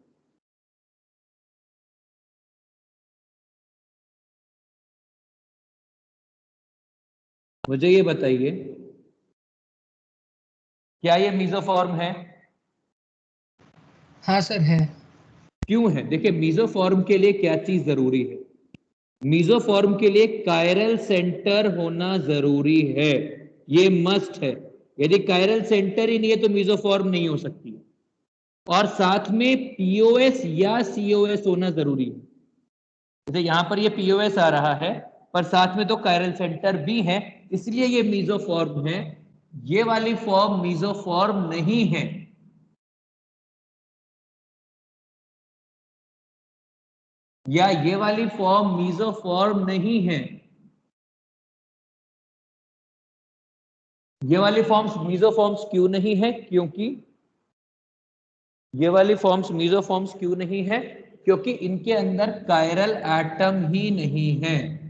मुझे ये बताइए क्या ये मीसोफॉर्म है? हाँ सर है। क्यों है? देखिए, मीसोफॉर्म के लिए क्या चीज जरूरी है? मीसोफॉर्म के लिए कायरल सेंटर होना जरूरी है, ये मस्ट है। यदि कायरल सेंटर ही नहीं है तो मीसोफॉर्म नहीं हो सकती। और साथ में पीओएस या सीओएस होना जरूरी है। जैसे यहां पर ये पीओएस आ रहा है, पर साथ में तो कायरल सेंटर भी है, इसलिए ये मीसोफॉर्म है। ये वाली फॉर्म मीसोफॉर्म नहीं है। या ये वाली फॉर्म मीसोफॉर्म नहीं है। ये वाली फॉर्म्स मीसोफॉर्म्स क्यों नहीं है? क्योंकि ये वाली फॉर्म्स मीसोफॉर्म्स क्यों नहीं है? क्योंकि इनके अंदर कायरल एटम ही नहीं है,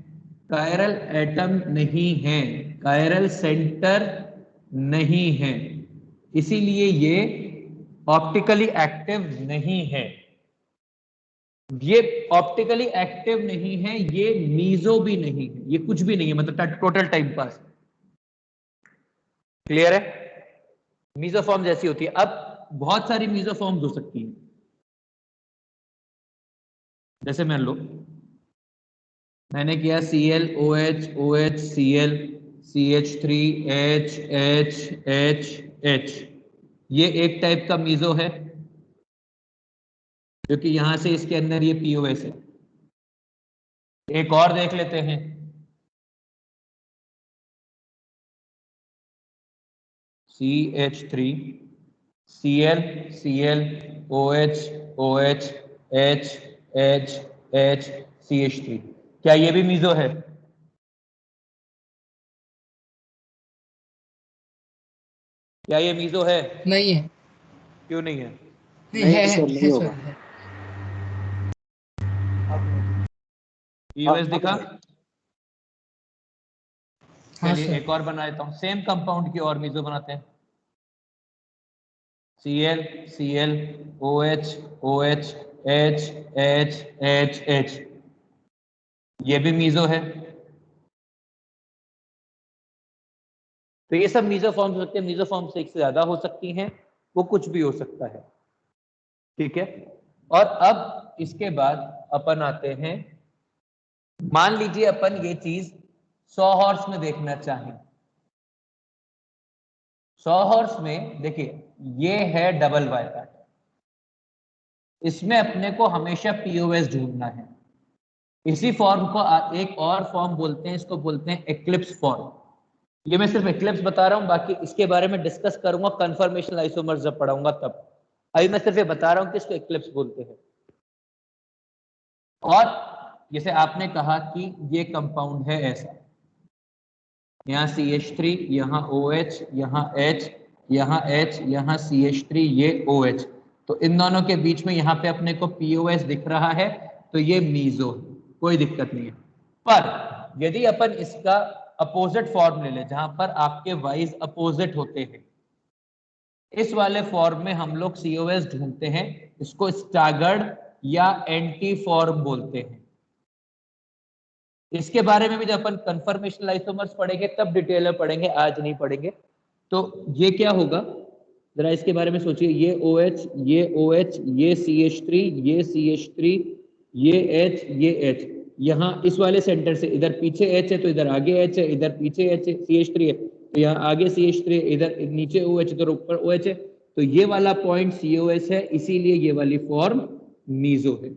कायरल एटम नहीं है, कायरल सेंटर नहीं है, इसीलिए ये ऑप्टिकली एक्टिव नहीं है। ये ऑप्टिकली एक्टिव नहीं है, ये मीजो भी नहीं है, ये कुछ भी नहीं है, मतलब टोटल टाइम पास। क्लियर है? मीसोफॉर्म जैसी होती है। अब बहुत सारी मीसोफॉर्म्स हो सकती हैं, जैसे मान लो मैंने किया ClOH Cl CH3H, ये एक टाइप का मीजो है, क्योंकि यहां से इसके अंदर ये POS है। एक और देख लेते हैं, CH3 ClOH H CH3, क्या ये भी मीजो है? क्या ये मीजो है? नहीं है। क्यों नहीं है? नहीं है सर, नहीं होगा। सर है। POS दिखा? हाँ चलिए सर। एक और बना देता हूं, सेम कंपाउंड की और मीजो बनाते हैं। ClOH H, ये भी मीजो है। तो ये सब मीजोफॉर्म्स हो सकते हैं, मीजोफॉर्म से एक से ज्यादा हो सकती हैं, वो कुछ भी हो सकता है, ठीक है। और अब इसके बाद अपन आते हैं, मान लीजिए अपन ये चीज 100 हॉर्स में देखना चाहें। 100 हॉर्स में देखिए ये है डबल वाई पैटर्न, इसमें अपने को हमेशा पीओएस ढूंढना है। इसी फॉर्म को एक और फॉर्म बोलते हैं, इसको बोलते हैं एक्लिप्स फॉर्म। ये मैं सिर्फ एक्लिप्स बता रहा हूं, बाकी इसके बारे में डिस्कस करूंगा कंफर्मेशनल आइसोमर्स जब पढ़ाऊंगा तब। अभी मैं सिर्फ ये बता रहा हूं कि इसको एक्लिप्स बोलते हैं। और जैसे आपने कहा कि ये कंपाउंड है ऐसा, यहाँ CH3, यहाँ OH, यहाँ H, यहाँ H, यहाँ CH3, ये OH, तो इन दोनों के बीच में यहाँ पे अपने को POS दिख रहा है, तो ये मीजो, कोई दिक्कत नहीं है। पर यदि अपन इसका अपोजिट फॉर्म ले ले, जहां पर आपके वाइज अपोजिट होते हैं, इस वाले फॉर्म में हम लोग COS ढूंढते हैं, इसको स्टैगर्ड या एंटी फॉर्म बोलते हैं। इसके बारे में भी जब अपन कंफर्मेशनल आइसोमर्स पढ़ेंगे तब डिटेल में पढ़ेंगे, आज नहीं पढ़ेंगे। तो ये क्या होगा, जरा इसके बारे में सोचिए, ये OH, ये OH, ये CH3, ये CH3, ये H, ये H, यहाँ इस वाले सेंटर से इधर पीछे H है तो इधर आगे H है, इधर पीछे H है, CH3 है तो यहाँ आगे CH3 है, इधर नीचे OH इधर ऊपर OH है, तो ये वाला पॉइंट COS है, इसीलिए ये वाली फॉर्म मीजो है।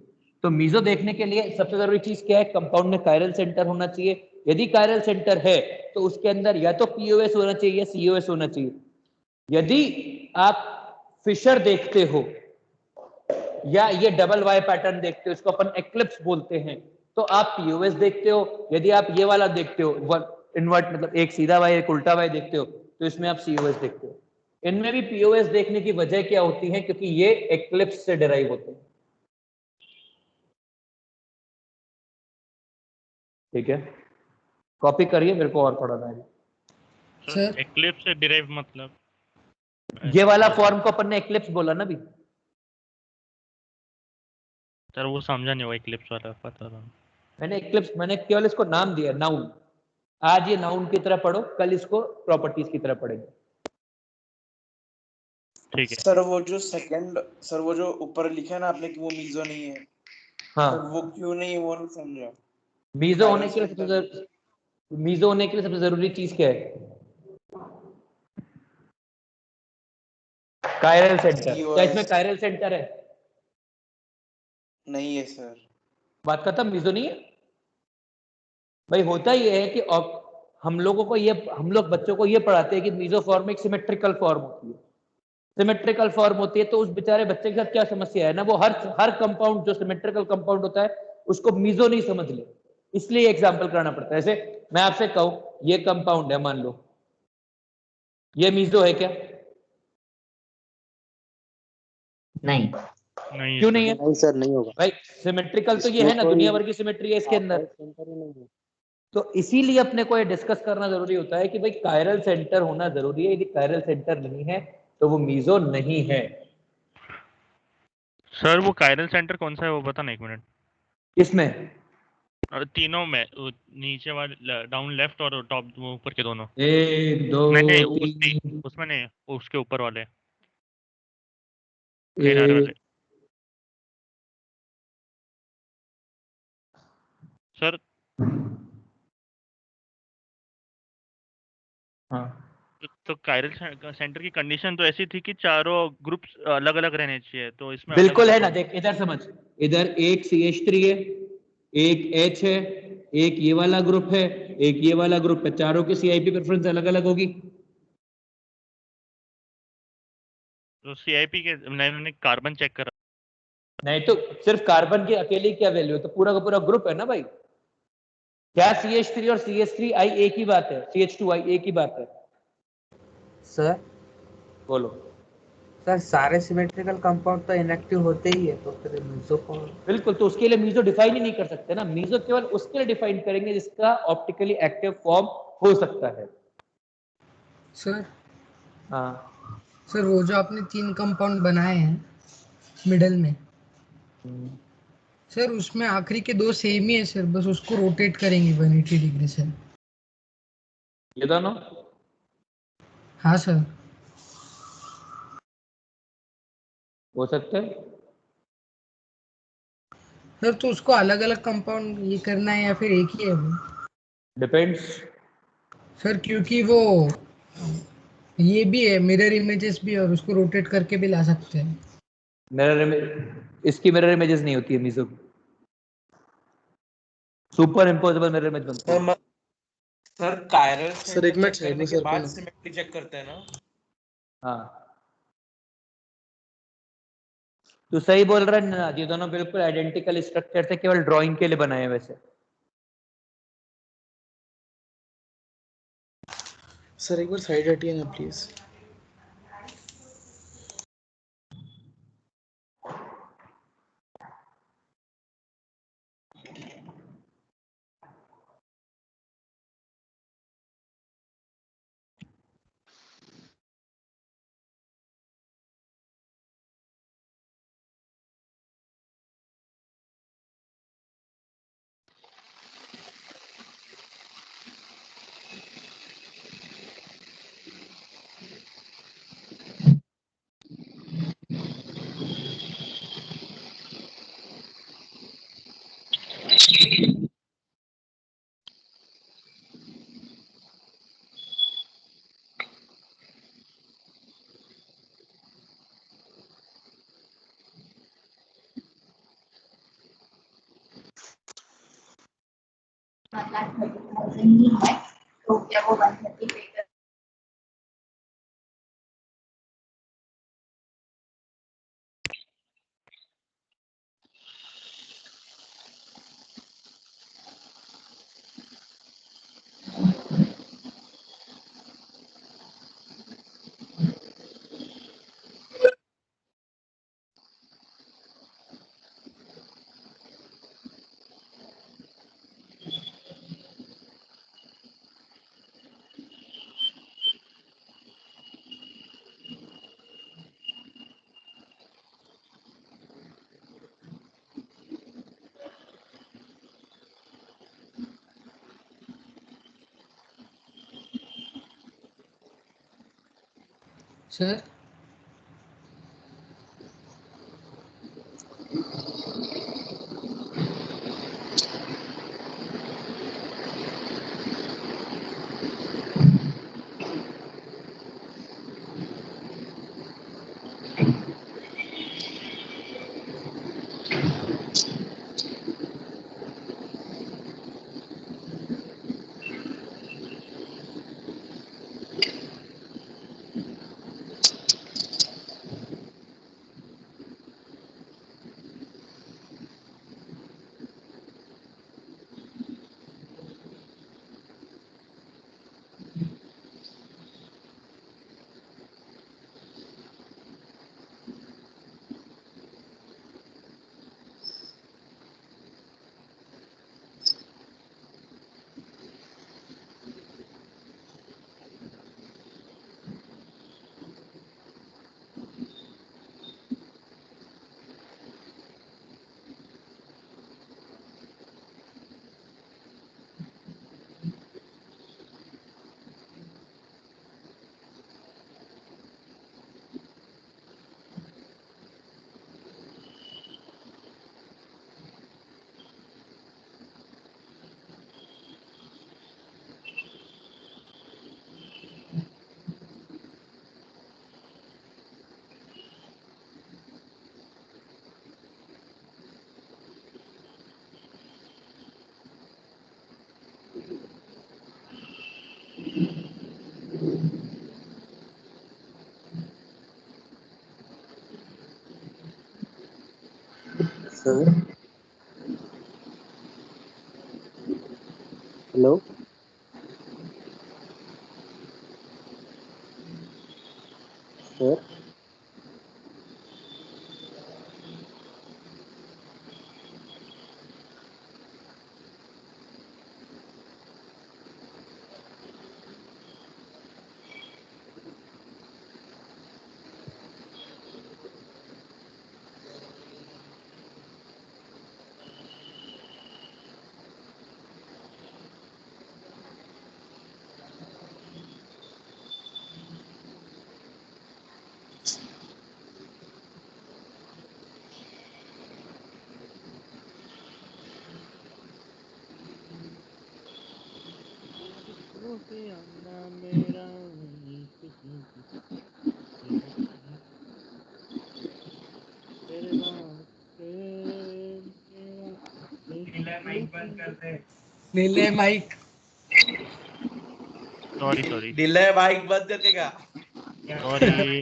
तो मीजो देखने के लिए सबसे जरूरी चीज क्या है, कंपाउंड में कायरल सेंटर होना चाहिए। यदि कायरल सेंटर है तो उसके अंदर या तो POS होना चाहिए या COS होना चाहिए। यदि आप फिशर देखते हो या ये डबल वाई पैटर्न देखते हो, इसको अपन एक्लिप्स बोलते हैं, तो आप POS देखते हो। यदि आप ये वाला देखते हो, इन्वर्ट मतलब एक सीधा वाई एक उल्टा वाई देखते हो, तो इसमें आप COS देखते हो। इनमें भी POS देखने की वजह क्या होती है, क्योंकि ये एक्लिप्स से डिराइव होते हैं, ठीक है। कॉपी करिए, मेरे को और पढ़ना है। सर एक्लिप्स से डिराइव मतलब ये वाला फॉर्म को अपन ने एक्लिप्स बोला ना भी। सर वो समझा नहीं, वो एक्लिप्स वाला पता था। मैंने केवल इसको नाम दिया, नाउन। आज ये नाउन की तरह पढ़ो, कल इसको प्रॉपर्टीज की तरह पढ़ेंगे, ठीक है। सर वो जो सेकंड, सर वो जो ऊपर लिखा है ना आपने कि वो मीजो नहीं है, हाँ तो वो क्यों नहीं है वो नहीं समझा। मीजो होने के लिए मीजो होने के लिए सबसे जरूरी चीज क्या है, कायरल सेंटर। क्या इसमें कायरल सेंटर है? नहीं है सर। बात खत्म, मीजो नहीं है भाई। होता ये है कि हम लोग बच्चों को ये पढ़ाते हैं कि मीजो फॉर्म एक सिमेट्रिकल फॉर्म होती है। सिमेट्रिकल फॉर्म होती है तो उस बेचारे बच्चे के साथ क्या समस्या है ना, वो हर कंपाउंड जो सिमेट्रिकल कंपाउंड होता है उसको मीजो नहीं समझ ले, इसलिए एग्जांपल कराना पड़ता है। जैसे मैं आपसे कहूं ये कंपाउंड है, मान लो ये मीजो है क्या? नहीं क्यों नहीं है? नहीं सर, नहीं होगा भाई सिमेट्रिकल तो ये है ना, दुनिया भर की सिमेट्री है इसके अंदर। तो इसीलिए अपने को ये डिस्कस करना जरूरी होता है कि भाई कायरल सेंटर होना जरूरी है। यदि कायरल सेंटर नहीं है तो वो मीजो नहीं है। सर वो कायरल सेंटर कौन सा है वो बता ना, एक मिनट। किसमें? तीनों में, नीचे वाले डाउन लेफ्ट और टॉप ऊपर के दोनों। 1 2 नहीं उसमें नहीं, उसके ऊपर वाले किनारे वाले। सर हाँ तो कायरल सेंटर की कंडीशन तो ऐसी थी कि चारों ग्रुप्स अलग अलग रहने चाहिए, तो इसमें बिल्कुल है ना। देख इधर समझ, इधर एक CH3 है, एक H है, एक ये वाला ग्रुप है, एक ये वाला ग्रुप है, चारों की CIP प्रेफरेंस अलग अलग होगी। तो CIP के मैंने कार्बन चेक करा, नहीं तो सिर्फ कार्बन की अकेली क्या वैल्यू है, तो पूरा का पूरा ग्रुप है ना भाई। क्या CH3 और CH3I एक ही बात है, CH2I एक ही बात है। सर बोलो। सर सारे सिमेट्रिकल कंपाउंड तो इनएक्टिव होते ही है, तो फिर मीजो को बिल्कुल, तो उसके लिए मीजो डिफाइन ही नहीं कर सकते ना। मीजो केवल उसके लिए डिफाइन करेंगे जिसका ऑप्टिकली एक्टिव फॉर्म हो सकता है। सर हाँ सर वो जो आपने 3 कंपाउंड बनाए हैं मिडल में, सर उसमें आखिरी के 2 सेम ही है सर, बस उसको रोटेट करेंगे 180 डिग्री से। ये दोनों हाँ सर। हो सकता है। सर तो उसको अलग अलग कंपाउंड ये करना है या फिर एक ही है वो? डिपेंड्स। सर क्योंकि वो ये भी है, मिरर इमेजेस भी है और उसको रोटेट करके भी ला सकते हैं। मिरर इमेज, इसकी मिरर इमेजेस नहीं होती है मीजो। सुपर इम्पोसिबल मिरर इमेज बनती है। सर कायरल सर एक सेंटर मिनट चेक साइड करने में के सर को बाद ना। सिमेट्री चेक करते हैं ना। हाँ तो सही बोल रहा है ना, ये दोनों बिल्कुल आइडेंटिकल स्ट्रक्चर थे, केवल ड्राइंग के लिए बनाए हैं वैसे। सर एक बार साइड हटिए ना प्लीज। तो क्या वो 130 पे कर सर सर हेलो सर। नीले माइक सॉरी ढीला है बाइक बंद करके का sorry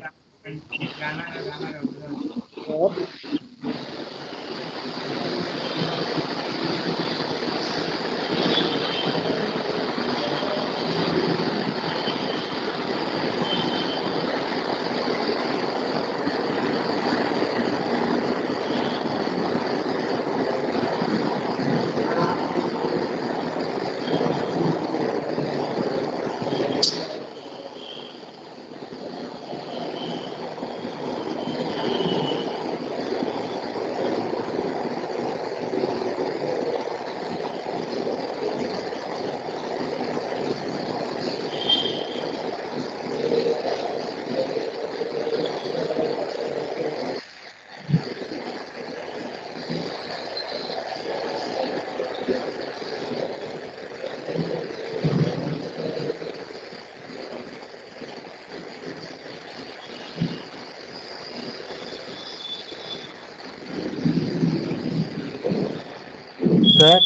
sir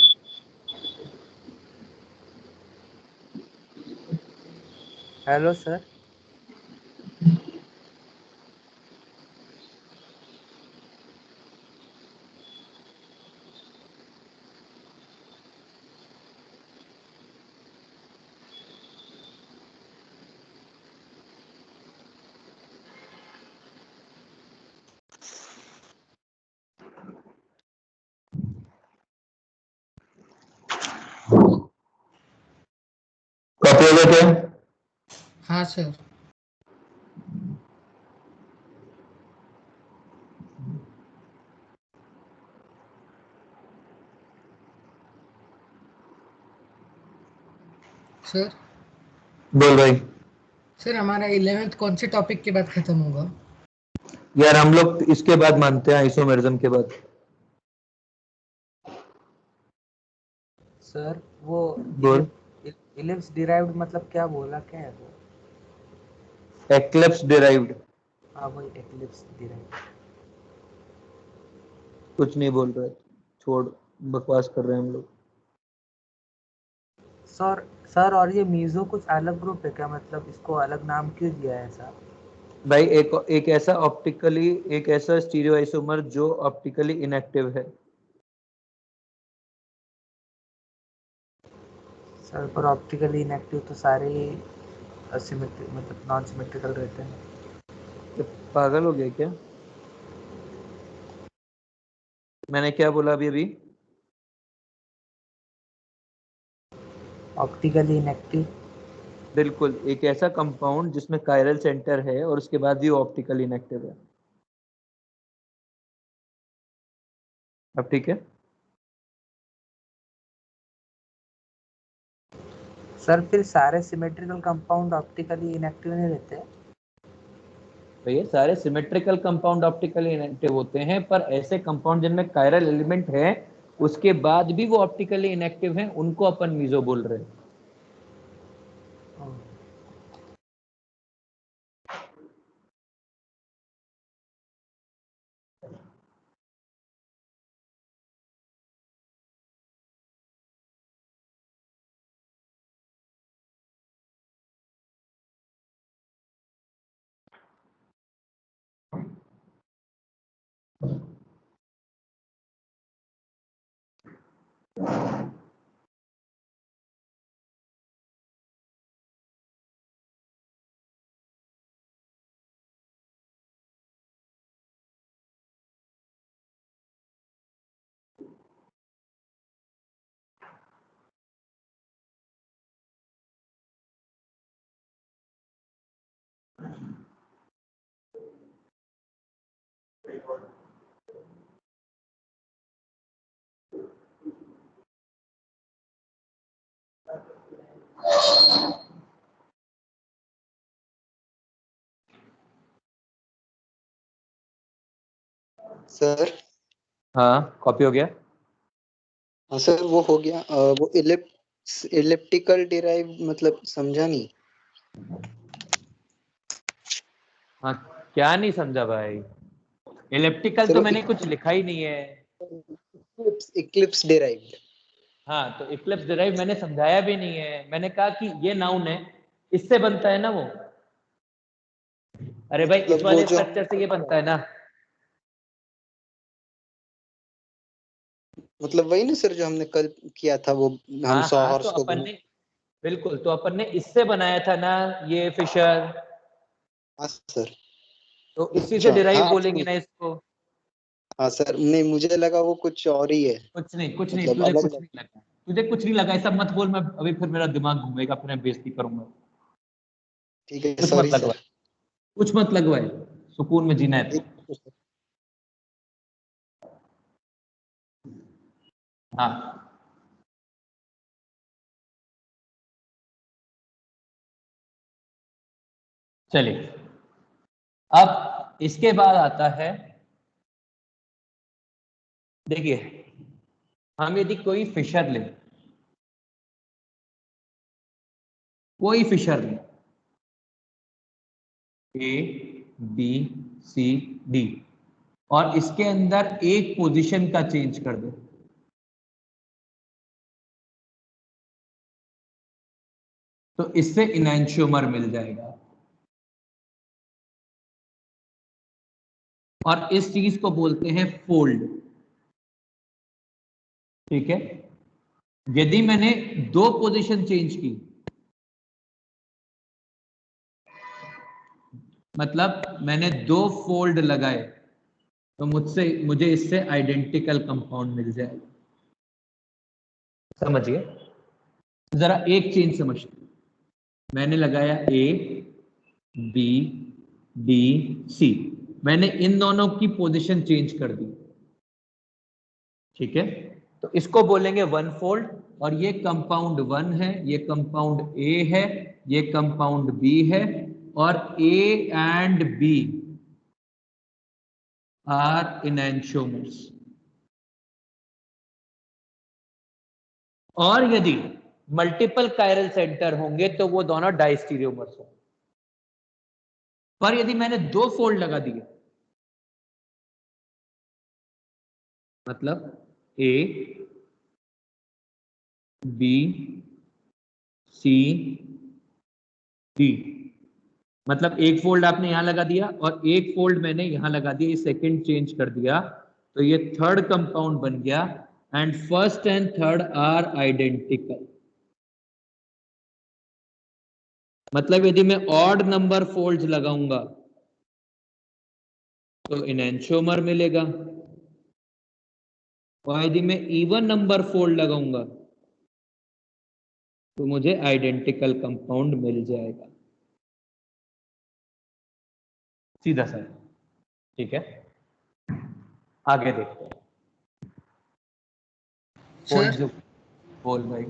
hello sir copy हो गया क्या? हाँ सर सर बोल भाई। सर हमारा 11th कौन से टॉपिक के बाद खत्म होगा? यार हम लोग इसके बाद मानते हैं, आइसोमेरिज्म के बाद। सर वो बोल। इलिप्स डिराइव्ड मतलब क्या बोला, क्या है वो? Eclipse derived. हाँ वही एक्लिप्स डिराइव्ड। कुछ नहीं बोल रहा है, छोड़, बकवास कर रहे हैं हम लोग। सर सर और ये मीजो कुछ अलग ग्रुप है क्या? मतलब इसको अलग नाम क्यों दिया है ऐसा? भाई एक ऐसा ऑप्टिकली, एक ऐसा स्टीरियो आइसोमर जो ऑप्टिकली इनएक्टिव है। सर पर ऑप्टिकली इनएक्टिव तो सारे असिमेट्रिक मतलब नॉन सिमेट्रिकल रहते हैं। तो पागल हो गया क्या? मैंने क्या बोला अभी अभी? ऑप्टिकली इनएक्टिव बिल्कुल, एक ऐसा कंपाउंड जिसमें कायरल सेंटर है और उसके बाद भी वो ऑप्टिकली इनएक्टिव है। अब ठीक है? सर फिर सारे सिमेट्रिकल कंपाउंड ऑप्टिकली इनएक्टिव नहीं रहते? भैया सारे सिमेट्रिकल कंपाउंड ऑप्टिकली इनएक्टिव होते हैं, पर ऐसे कंपाउंड जिनमें कायरल एलिमेंट है उसके बाद भी वो ऑप्टिकली इनएक्टिव हैं, उनको अपन मीजो बोल रहे हैं। सर हाँ, कॉपी हो गया। हाँ सर वो हो गया। वो इलिप्स इलिप्टिकल डिराइव मतलब समझा नहीं। हाँ, क्या नहीं समझा भाई? इलिप्टिकल सर तो वो मैंने कुछ लिखा ही नहीं है। Eclipse derived. हाँ, तो इक्लिप्स डिराइव मैंने समझाया भी नहीं है। मैंने कहा कि ये नाउन है, इससे बनता है ना वो। अरे भाई, इस मतलब वो वाले जो स्ट्रक्चर से ये बनता है ना। मतलब वही ना सर जो हमने कल किया था, वो हम हाँ 100 हाँ, तो हॉर्स को अपन घुमा। ने बिल्कुल, तो अपन ने इससे बनाया था ना ये फिशर, हाँ सर। तो इसी से अच्छा डिराइव हाँ बोलेंगे ना इसको। हाँ सर, नहीं मुझे लगा वो कुछ और ही है, कुछ नहीं, कुछ नहीं, मतलब तुझे अलग कुछ अलग। नहीं लगा, तुझे कुछ नहीं लगा, ऐसा मत बोल। मैं अभी फिर मेरा दिमाग घूमेगा, फिर मैं बेइज्जती करूंगा। ठीक है कुछ मत सॉरी लगवाए, सर। कुछ मत लगवाए, सुकून में जीना है। हाँ, चलिए। अब इसके बाद आता है, देखिए, हम यदि कोई फिशर लें, कोई फिशर लें, ए बी सी डी, और इसके अंदर एक पोजीशन का चेंज कर दो, तो इससे इनैंशियोमर मिल जाएगा। और इस चीज को बोलते हैं फोल्ड। ठीक है, यदि मैंने दो पोजीशन चेंज की, मतलब मैंने दो फोल्ड लगाए, तो मुझे इससे आइडेंटिकल कंपाउंड मिल जाएगा। समझिए, जरा एक चेंज समझिए। मैंने लगाया ए बी डी सी, मैंने इन दोनों की पोजीशन चेंज कर दी। ठीक है, तो इसको बोलेंगे वन फोल्ड। और ये कंपाउंड 1 है, ये कंपाउंड ए है, ये कंपाउंड बी है, और ए एंड बी आर इनैंशियोमर्स। और यदि मल्टीपल कायरल सेंटर होंगे तो वो दोनों डाइस्टीरियोमर्स होंगे। पर यदि मैंने दो फोल्ड लगा दिए, मतलब ए बी सी डी, मतलब एक फोल्ड आपने यहां लगा दिया और एक फोल्ड मैंने यहां लगा दिया, ये सेकंड चेंज कर दिया, तो ये थर्ड कंपाउंड बन गया। And first and third are identical. मतलब यदि मैं ऑड नंबर फोल्ड्स लगाऊंगा तो इनैंशियोमर मिलेगा, और यदि मैं इवन नंबर फोल्ड लगाऊंगा तो मुझे आइडेंटिकल कंपाउंड मिल जाएगा। सीधा सा। ठीक है, आगे देखते हैं। सर बोल भाई।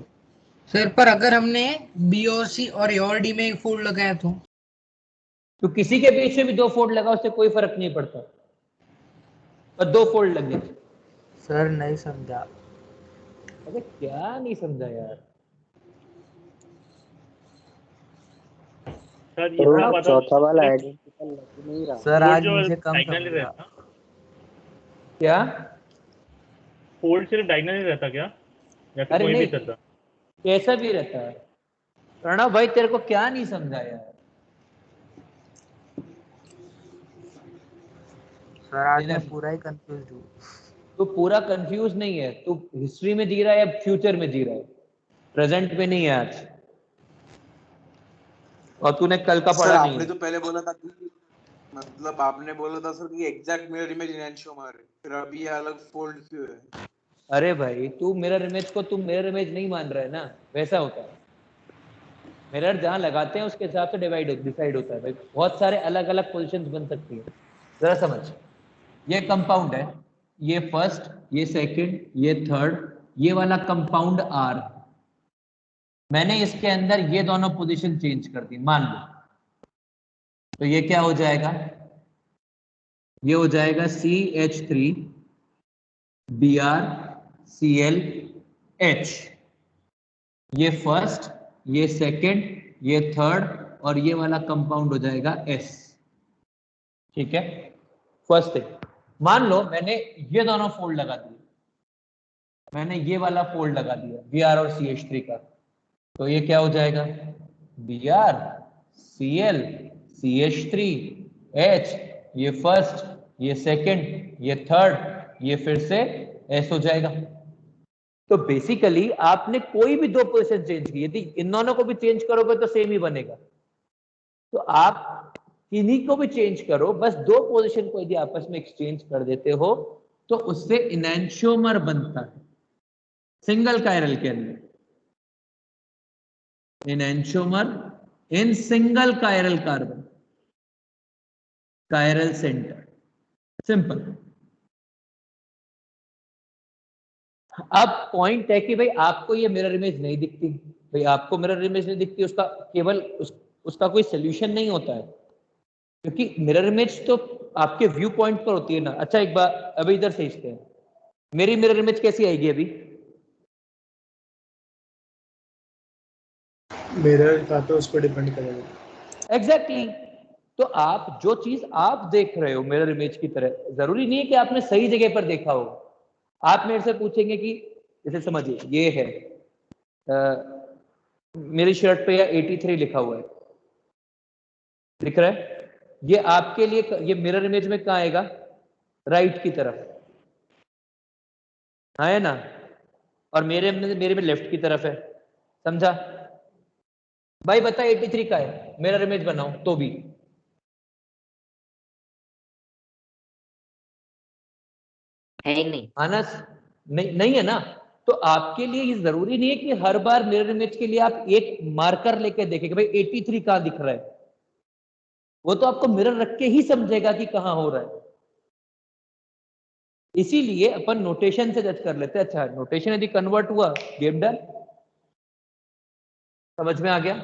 सर, पर अगर हमने बी और सी और ए और डी में एक फोल्ड लगाया तो किसी के बीच में भी दो फोल्ड लगा, उससे कोई फर्क नहीं पड़ता, और दो फोल्ड लगे। सर नहीं समझा। अरे क्या नहीं समझा यार? सर यहाँ पता चौथा वाला आइडेंटिकल लग नहीं रहा। सर फोल्ड आज जो मुझे कम डायगनली समझा। रहता, क्या? फोल्ड सिर्फ डायगनली रहता क्या, या फिर अरे कोई भी नहीं, करता? कैसा भी रहता है। प्रणव भाई, तेरे को क्या नहीं समझा यार? सर आज मैं पूरा ही कंफ्यूज हूँ। तू पूरा कंफ्यूज नहीं है, तू हिस्ट्री में जी रहा है या फ्यूचर में जी रहा है? प्रेजेंट में नहीं है आज, और तूने कल का सर पढ़ा नहीं आपने है। तो पहले बोला था कि मतलब आपने बोला था सर कि एग्जैक्ट मिरर इमेज इनैंशियोमर है, फिर अभी ये अलग फोल्ड क्यों है? अरे भाई, तू मिरर इमेज को तू मिरर इमेज नहीं मान रहा है ना, वैसा होता है। मिरर जहां लगाते हैं उसके हिसाब से डिसाइड होता है भाई। बहुत सारे अलग अलग पोजीशंस बन सकती है। जरा समझ, ये कंपाउंड है, ये फर्स्ट, ये सेकंड, ये थर्ड, ये वाला कंपाउंड आर। मैंने इसके अंदर ये दोनों पोजीशन चेंज कर दी, मान लो, तो ये क्या हो जाएगा? ये हो जाएगा CH3 Br Cl H। ये फर्स्ट, ये सेकंड, ये थर्ड और ये वाला कंपाउंड हो जाएगा S। ठीक है, फर्स्ट थिंग, मान लो मैंने ये दोनों फोल्ड लगा दिए, मैंने ये वाला फोल्ड लगा दिया Br और CH3 का, तो ये क्या हो जाएगा Br Cl CH3 H, ये फर्स्ट, ये सेकंड, ये थर्ड, ये फिर से S हो जाएगा। तो बेसिकली आपने कोई भी दो पोजीशन चेंज की, यदि इन दोनों को भी चेंज करोगे तो सेम ही बनेगा। तो आप इन्हीं को भी चेंज करो, बस दो पोजीशन को यदि आपस में एक्सचेंज कर देते हो तो उससे इनैंशियोमर बनता है सिंगल कायरल के अंदर, enantiomer in single chiral carbon, chiral centre, simple. अब पॉइंट है कि भाई आपको ये मिरर इमेज नहीं दिखती, भाई आपको मिरर इमेज नहीं दिखती, उसका केवल उसका कोई सोल्यूशन नहीं होता है, क्योंकि मिरर इमेज तो आपके व्यू पॉइंट पर होती है ना। अच्छा एक बार अभी इधर से इसते हैं, मेरी मिरर इमेज कैसी आएगी अभी? मिरर का तो उस पर डिपेंड करेगा। एग्जैक्टली। तो आप जो चीज आप देख रहे हो मिरर इमेज की तरह, जरूरी नहीं है कि आपने सही जगह पर देखा हो। आप मेरे से पूछेंगे कि जैसे समझिए ये है मेरी शर्ट पे या 83 लिखा हुआ है, दिख रहा है, ये आपके लिए ये मिरर इमेज में कहाँ आएगा? राइट की तरफ, हाँ है ना, और मेरे में लेफ्ट की तरफ है, समझा भाई? बता 83 का है, मिरर इमेज बनाओ तो भी है नहीं, आनस नहीं है ना। तो आपके लिए ये जरूरी नहीं है कि हर बार मिरर इमेज के लिए आप एक मार्कर लेके देखें कि भाई 83 कहां दिख रहा है, वो तो आपको मिरर रख के ही समझेगा कि कहां हो रहा है। इसीलिए अपन नोटेशन से जज कर लेते हैं। अच्छा नोटेशन यदि कन्वर्ट हुआ, गेम डन, समझ में आ गया?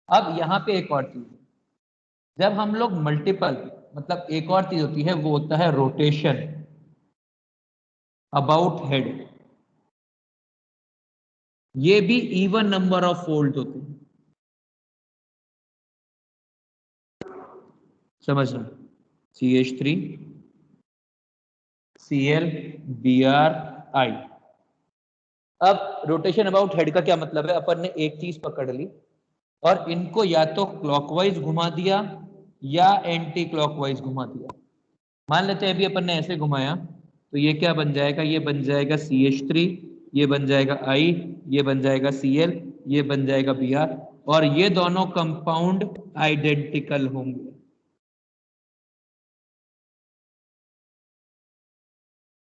अब यहां पे एक और चीज, जब हम लोग मल्टीपल, मतलब एक और चीज होती है वो होता है रोटेशन अबाउट हेड, ये भी इवन नंबर ऑफ फोल्ड होते हैं, समझना। CH3 Cl Br I। अब रोटेशन अबाउट हेड का क्या मतलब है? अपन ने एक चीज पकड़ ली और इनको या तो क्लॉकवाइज घुमा दिया या एंटी क्लॉकवाइज घुमा दिया। मान लेते हैं अभी अपन ने ऐसे घुमाया तो ये क्या बन जाएगा? ये बन जाएगा CH3, ये बन जाएगा I, ये बन जाएगा Cl, ये बन जाएगा Br, और ये दोनों कंपाउंड आइडेंटिकल होंगे।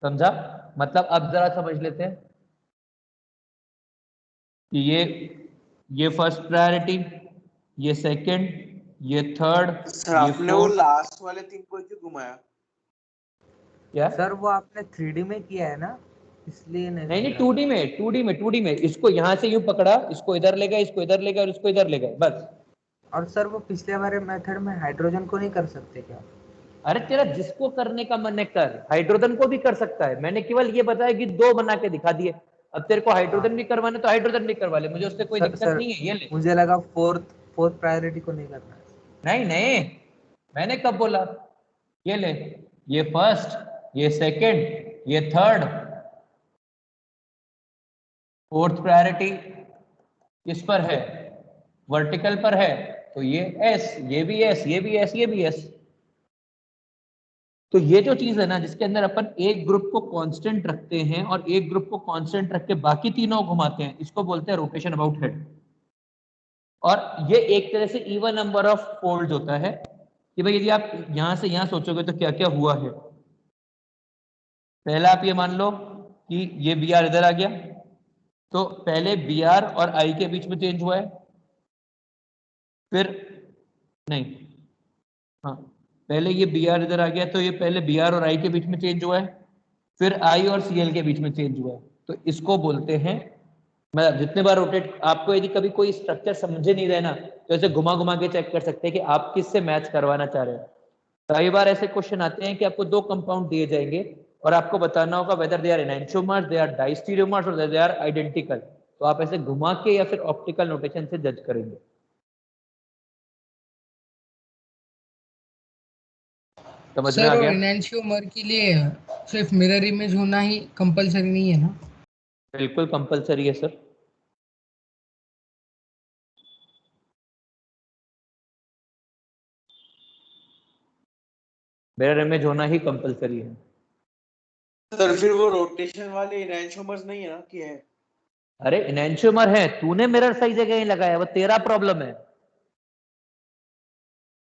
समझा? मतलब अब जरा समझ लेते हैं कि ये फर्स्ट प्रायोरिटी, ये सेकंड, ये थर्ड, सर ये आपने वो फोर्थ। लास्ट वाले तीन को क्यों घुमाया? क्या सर वो आपने 3D में किया है ना, इसलिए नहीं 2D में इसको यहाँ से यूं पकड़ा, इसको इधर ले गए, इसको इधर ले गए और इसको इधर ले गए, बस। और सर वो पिछले वाले मेथड में हाइड्रोजन को नहीं कर सकते क्या? अरे तेरा जिसको करने का मन है कर, हाइड्रोजन को भी कर सकता है, मैंने केवल ये बताया कि दो बना के दिखा दिए। अब तेरे को हाइड्रोजन भी करवाने तो हाइड्रोजन भी करवा ले, मुझे उससे कोई दिक्कत नहीं है। ये ले, मुझे लगा फोर्थ प्रायोरिटी को नहीं करना है। नहीं मैंने कब बोला? ये ले, ये फर्स्ट, ये सेकंड, ये थर्ड, फोर्थ प्रायोरिटी किस पर है? वर्टिकल पर है, तो ये S, ये भी S, ये भी S, ये भी S। तो ये जो चीज है ना जिसके अंदर अपन एक ग्रुप को कांस्टेंट रखते हैं और एक ग्रुप को कांस्टेंट रख के बाकी तीनों घुमाते हैं, इसको बोलते हैं रोटेशन अबाउट हेड। और ये एक तरह से इवन नंबर ऑफ फोल्ड होता है कि भाई यदि आप यहां से यहां सोचोगे तो क्या क्या हुआ है। पहला आप ये मान लो कि ये Br इधर आ गया, तो पहले Br और I के बीच में चेंज हुआ है, फिर नहीं, हाँ पहले ये Br इधर आ गया तो ये पहले Br और I के बीच में चेंज हुआ है, फिर I और Cl के बीच में चेंज हुआ है। तो इसको बोलते हैं, मैं जितने बार रोटेट, आपको यदि कभी कोई स्ट्रक्चर समझे नहीं रहे ना तो ऐसे घुमा घुमा के चेक कर सकते हैं कि आप किससे मैच करवाना चाह रहे हैं। कई बार ऐसे क्वेश्चन आते हैं कि आपको दो कंपाउंड दिए जाएंगे और आपको बताना होगा whether they are enantiomers, they are diastereomers और दे आर आइडेंटिकल। तो आप ऐसे घुमा के या फिर ऑप्टिकल नोटेशन से जज करेंगे। समझ में आ सर और गया? एनहांसियोमर के लिए सिर्फ मिरर इमेज होना ही कंपलसरी नहीं है ना? बिल्कुल कंपलसरी है सर। मिरर इमेज होना ही कंपलसरी है। सर फिर वो रोटेशन वाले इनैंशियोमर्स नहीं है ना कि है? अरे एनहांसियोमर है, तूने मिरर सही जगह ही लगाया, वो तेरा प्रॉब्लम है।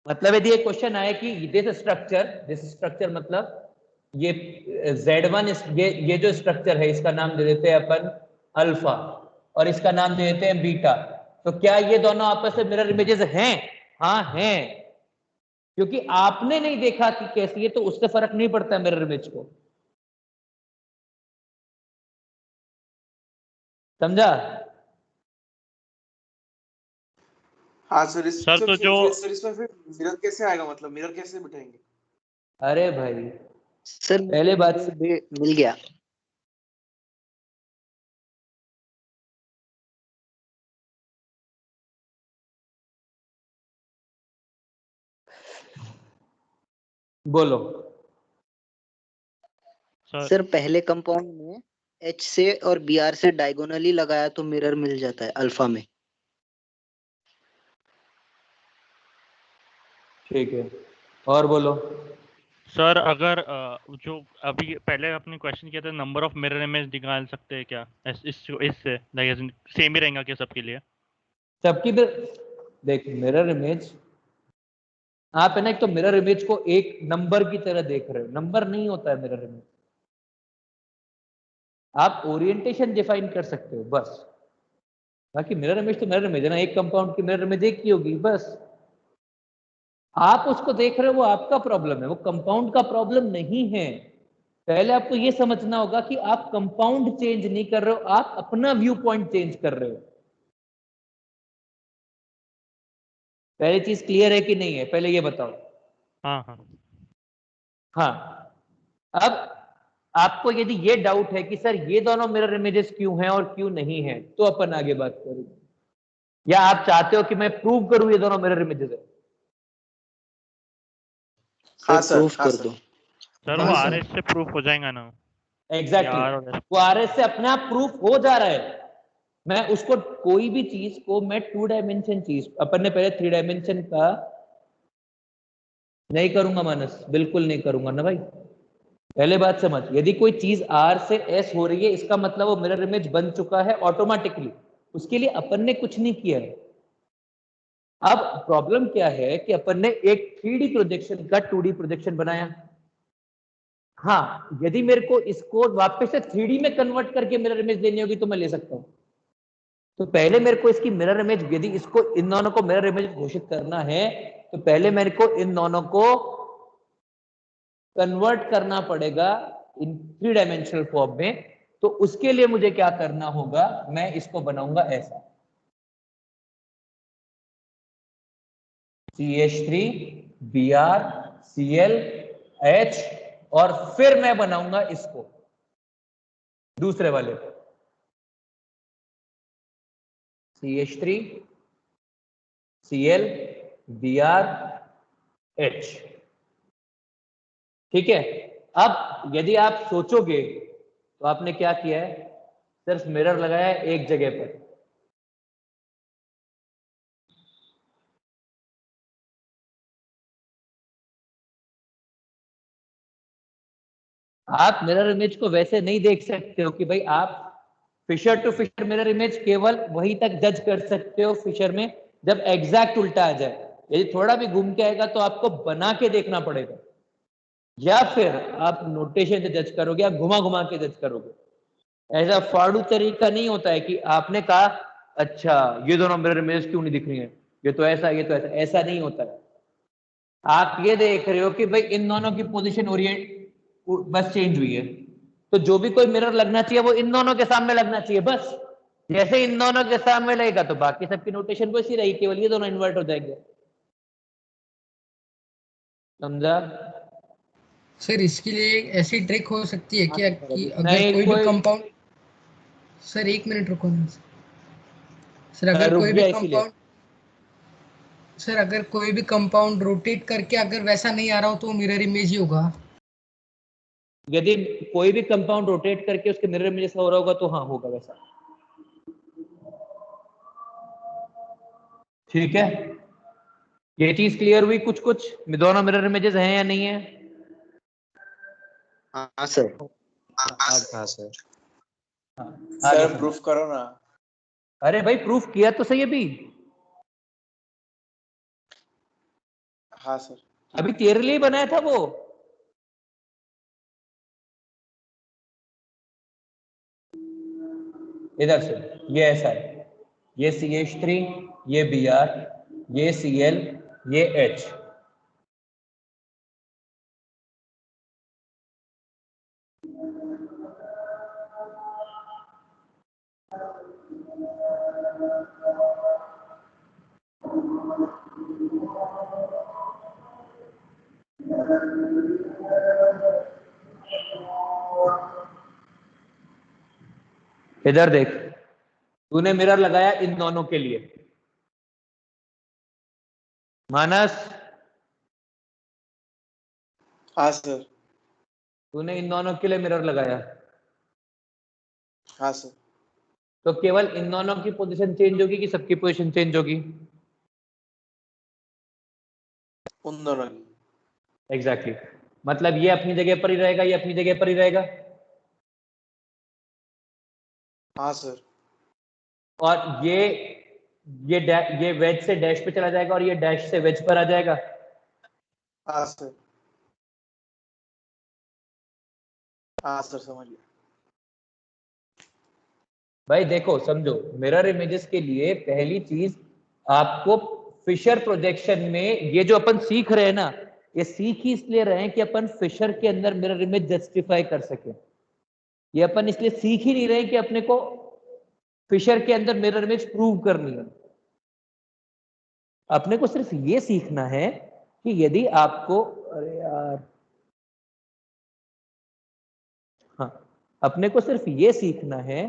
मतलब यदि एक क्वेश्चन आए कि दिस स्ट्रक्चर मतलब ये Z1 ये जो स्ट्रक्चर है इसका नाम दे देते हैं अपन अल्फा और इसका नाम दे देते हैं बीटा, तो क्या ये दोनों आपस में मिरर इमेजेस हैं? हाँ हैं, क्योंकि आपने नहीं देखा कि कैसी है तो उससे फर्क नहीं पड़ता मिरर इमेज को। समझा? हाँ सर सर तो जो इसमें फिर मिरर कैसे आएगा, मतलब मिरर कैसे बिठाएंगे? अरे भाई सर पहले बात मिल गया। बोलो। सर पहले कंपाउंड में H से और Br से डायगोनली लगाया तो मिरर मिल जाता है अल्फा में। ठीक है, और बोलो। सर अगर जो अभी पहले आपने क्वेश्चन किया था नंबर ऑफ मिरर इमेज निकाल सकते हैं क्या इससे सेम ही रहेगा क्या सबके लिए? सबकी देख मिरर इमेज आप है ना, एक तो मिरर इमेज को एक नंबर की तरह देख रहे हो, नंबर नहीं होता है मिरर इमेज। आप ओरिएंटेशन डिफाइन कर सकते हो बस, बाकी मिरर इमेज तो मिरर इमेज है ना, एक कंपाउंड की मिरर इमेज एक की होगी बस। आप उसको देख रहे हो वो आपका प्रॉब्लम है, वो कंपाउंड का प्रॉब्लम नहीं है। पहले आपको ये समझना होगा कि आप कंपाउंड चेंज नहीं कर रहे हो, आप अपना व्यू पॉइंट चेंज कर रहे हो। पहली चीज क्लियर है कि नहीं है, पहले ये बताओ। हाँ। अब आपको यदि ये डाउट है कि सर ये दोनों मिरर इमेजेस क्यों हैं और क्यों नहीं है, तो अपन आगे बात करेंगे। या आप चाहते हो कि मैं प्रूव करूं ये दोनों मिरर इमेजेस है? हाँ सर, प्रूफ कर दो। सर वो RS से प्रूफ हो जाएगा ना? एग्जैक्टली वो RS से अपने आप प्रूफ हो जा रहा है। मैं उसको कोई भी चीज को मैं 2 डायमेंशन चीज, अपन ने पहले 3 डायमेंशन का नहीं करूंगा मानस, बिल्कुल नहीं करूंगा ना भाई। पहले बात समझ, यदि कोई चीज R से S हो रही है इसका मतलब वो मिरर इमेज बन चुका है ऑटोमेटिकली, उसके लिए अपन ने कुछ नहीं किया है। अब प्रॉब्लम क्या है कि अपन ने एक 3D प्रोजेक्शन का 2D प्रोजेक्शन बनाया। हाँ, यदि मेरे को इसको वापस से 3D में कन्वर्ट करके मिरर इमेज देनी होगी तो मैं ले सकता हूं। तो पहले मेरे को इसकी मिरर इमेज, यदि इसको इन दोनों को मिरर इमेज घोषित करना है तो पहले मेरे को इन दोनों को कन्वर्ट करना पड़ेगा इन 3 डायमेंशनल फॉर्म में। तो उसके लिए मुझे क्या करना होगा, मैं इसको बनाऊंगा ऐसा CH3 Br Cl H, और फिर मैं बनाऊंगा इसको दूसरे वाले को CH3 Cl Br H। ठीक है, अब यदि आप सोचोगे तो आपने क्या किया है, सिर्फ मिरर लगाया है एक जगह पर। आप मिरर इमेज को वैसे नहीं देख सकते हो कि भाई आप fisher to fisher mirror image केवल वहीं तक जज कर सकते हो फिशर में जब एग्जैक्ट उल्टा आ जाए। यदि थोड़ा भी घूम के आएगा तो आपको बना के देखना पड़ेगा, या फिर आप नोटेशन से जज करोगे या घुमा घुमा के जज करोगे। ऐसा फाड़ू तरीका नहीं होता है कि आपने कहा अच्छा ये दोनों मिरर इमेज क्यों नहीं दिख रही है, ये तो ऐसा ये तो ऐसा, ऐसा नहीं होता है। आप ये देख रहे हो कि भाई इन दोनों की पोजीशन ओरिएंट बस चेंज हुई है, तो जो भी कोई मिरर लगना चाहिए वो इन दोनों के सामने लगना चाहिए बस। जैसे इन दोनों के सामने लगेगा तो बाकी सबकी नोटेशन वैसी रहेगी, केवल ये दोनों इन्वर्ट हो जाएंगे। समझा? सर इसके लिए ऐसी ट्रिक हो सकती है क्या कि अगर नहीं, कोई भी कंपाउंड, सर एक मिनट रुको ना। सर अगर रुक कोई भी गया इसीलिए। कंपाउंड सर अगर कोई भी कंपाउंड रोटेट करके अगर वैसा नहीं आ रहा हो तो मिरर इमेज ही होगा। यदि कोई भी कंपाउंड रोटेट करके उसके मिरर इमेज जैसा हो रहा होगा तो हाँ होगा वैसा। ठीक है, ये चीज क्लियर हुई? कुछ कुछ दोनों मिरर इमेजेस हैं या नहीं है? हाँ सर। हाँ सर। आगे सर प्रूफ करो ना। अरे भाई प्रूफ किया तो सही अभी। हाँ सर। अभी तेरे लिए बनाया था वो। इधर से ये ऐसा है, ये CH3, ये Br, ये Cl, ये H। इधर देख, तूने मिरर लगाया इन दोनों के लिए, मानस। हाँ सर। तूने इन दोनों के लिए मिरर लगाया, हाँ सर। तो केवल इन दोनों की पोजीशन चेंज होगी कि सबकी पोजीशन चेंज होगी? उन दोनों की। एग्जैक्टली मतलब ये अपनी जगह पर ही रहेगा, ये अपनी जगह पर ही रहेगा। हाँ सर। और ये वेज से डैश पे चला जाएगा और ये डैश से वेज पर आ जाएगा। हाँ सर। हाँ सर समझ गया। भाई देखो समझो, मिरर इमेजेस के लिए पहली चीज आपको फिशर प्रोजेक्शन में ये जो अपन सीख रहे हैं ना, ये सीख ही इसलिए रहे हैं कि अपन फिशर के अंदर मिरर इमेज जस्टिफाई कर सके। ये अपन इसलिए सीख ही नहीं रहे कि अपने को फिशर के अंदर मिरर इमेज प्रूव करनी है। अपने को सिर्फ ये सीखना है कि यदि आपको, अरे यार, हाँ, अपने को सिर्फ ये सीखना है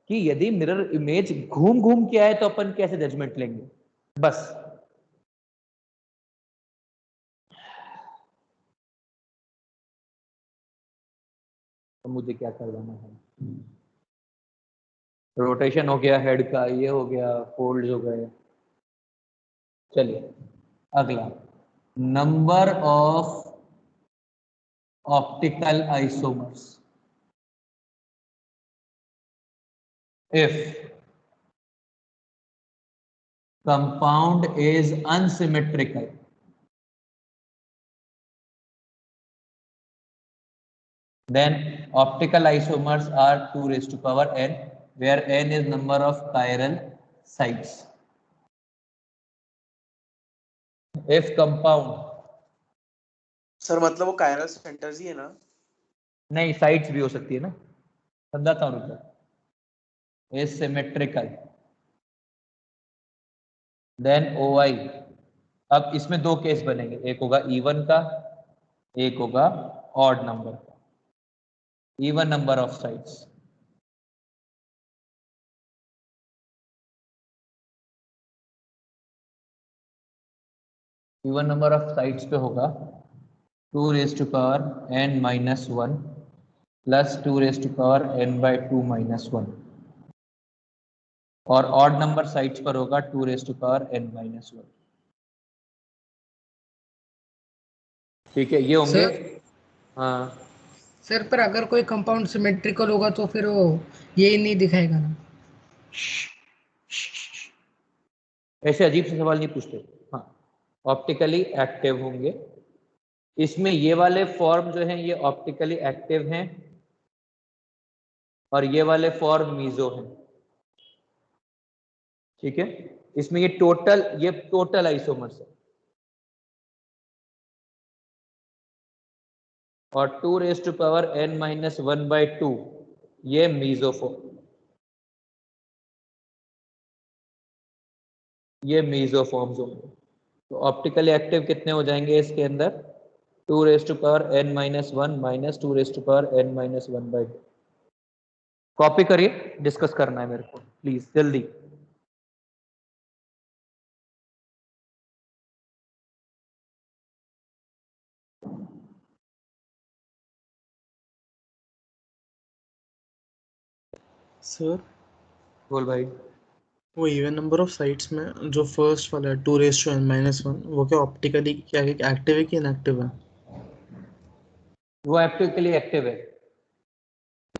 कि यदि मिरर इमेज घूम घूम के आए तो अपन कैसे जजमेंट लेंगे, बस। तो मुझे क्या करवाना है? रोटेशन हो गया हेड का, ये हो गया, फोल्ड्स हो गए। चलिए अगला, number of optical isomers if compound is unsymmetrical, then optical isomers are 2 raised to power n, where n is number of chiral sites. If compound, sir मतलब वो कायरल सेंटर्स ही है ना? नहीं, साइट्स भी हो सकती है ना, समझाता हूँ रुको। is symmetrical, then OI। अब इसमें दो केस बनेंगे, एक होगा इवन का, एक होगा ऑड नंबर का। Even number of sides, even number of sides पे होगा 2 raised to power n minus 1 plus 2 raised to power n by 2 minus 1, और ऑड नंबर साइड्स पर होगा 2 raised to power n minus 1। ठीक है, ये होंगे। हाँ सर पर अगर कोई कंपाउंड सिमेट्रिकल होगा तो फिर वो ये नहीं दिखाएगा ना? ऐसे अजीब से सवाल नहीं पूछते। हाँ, ऑप्टिकली एक्टिव होंगे। इसमें ये वाले फॉर्म जो हैं ये ऑप्टिकली एक्टिव हैं और ये वाले फॉर्म मीजो हैं। ठीक है, इसमें ये टोटल आइसोमर्स है। और 2 raised to power n minus 1 by 2 ये मीजोफॉर्म, ये मीजोफॉर्म्स होंगे। तो ऑप्टिकली एक्टिव कितने हो जाएंगे इसके अंदर? 2 raised to power n minus 1 minus 2 raised to power n minus 1 by 2। Copy करिए, डिस्कस करना है मेरे को प्लीज जल्दी। सर बोल भाई। वो इवन नंबर ऑफ साइट्स में जो फर्स्ट वाला है 2n-1 वो क्या ऑप्टिकली क्या एक्टिव है कि इनएक्टिव है? वो ऑप्टिकली एक्टिव है।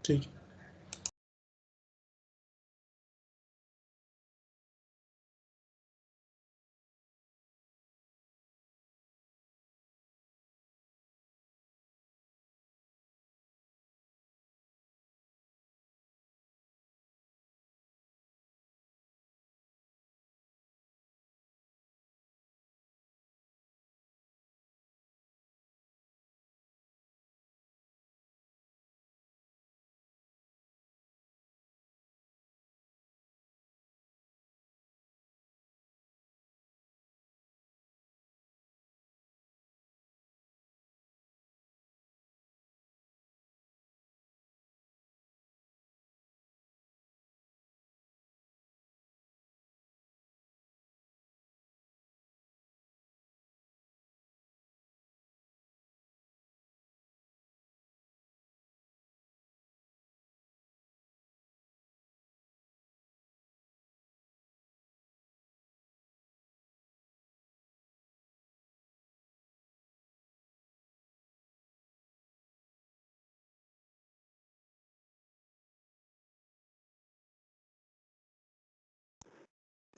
ठीक है।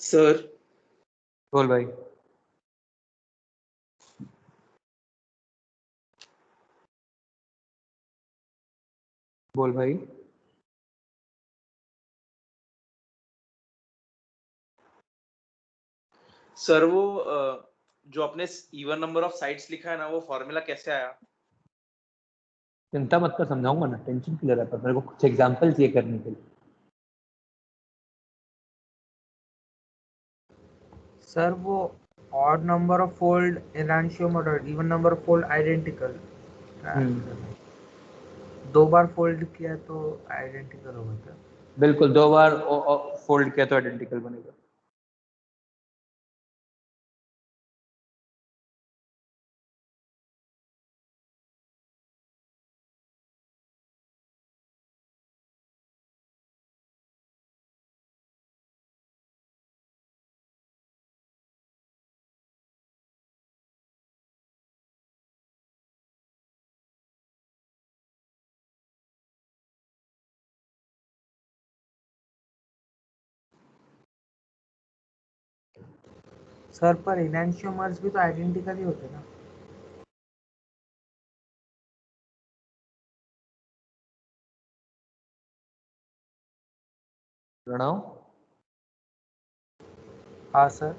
सर बोल भाई। बोल भाई। सर वो जो आपने इवन नंबर ऑफ साइट्स लिखा है ना, वो फॉर्मूला कैसे आया? चिंता मत कर, समझाऊंगा ना, टेंशन क्लियर है, पर मेरे को कुछ एग्जांपल चाहिए करने के लिए। सर वो ऑड नंबर ऑफ फोल्ड एनांशियोमर और even number of fold identical, दो बार फोल्ड किया तो आइडेंटिकल होगा क्या? बिल्कुल, 2 बार फोल्ड किया तो आइडेंटिकल बनेगा। सर पर इनैंशियोमर्स भी तो आइडेंटिकल ही होते ना? प्रणव, हाँ सर।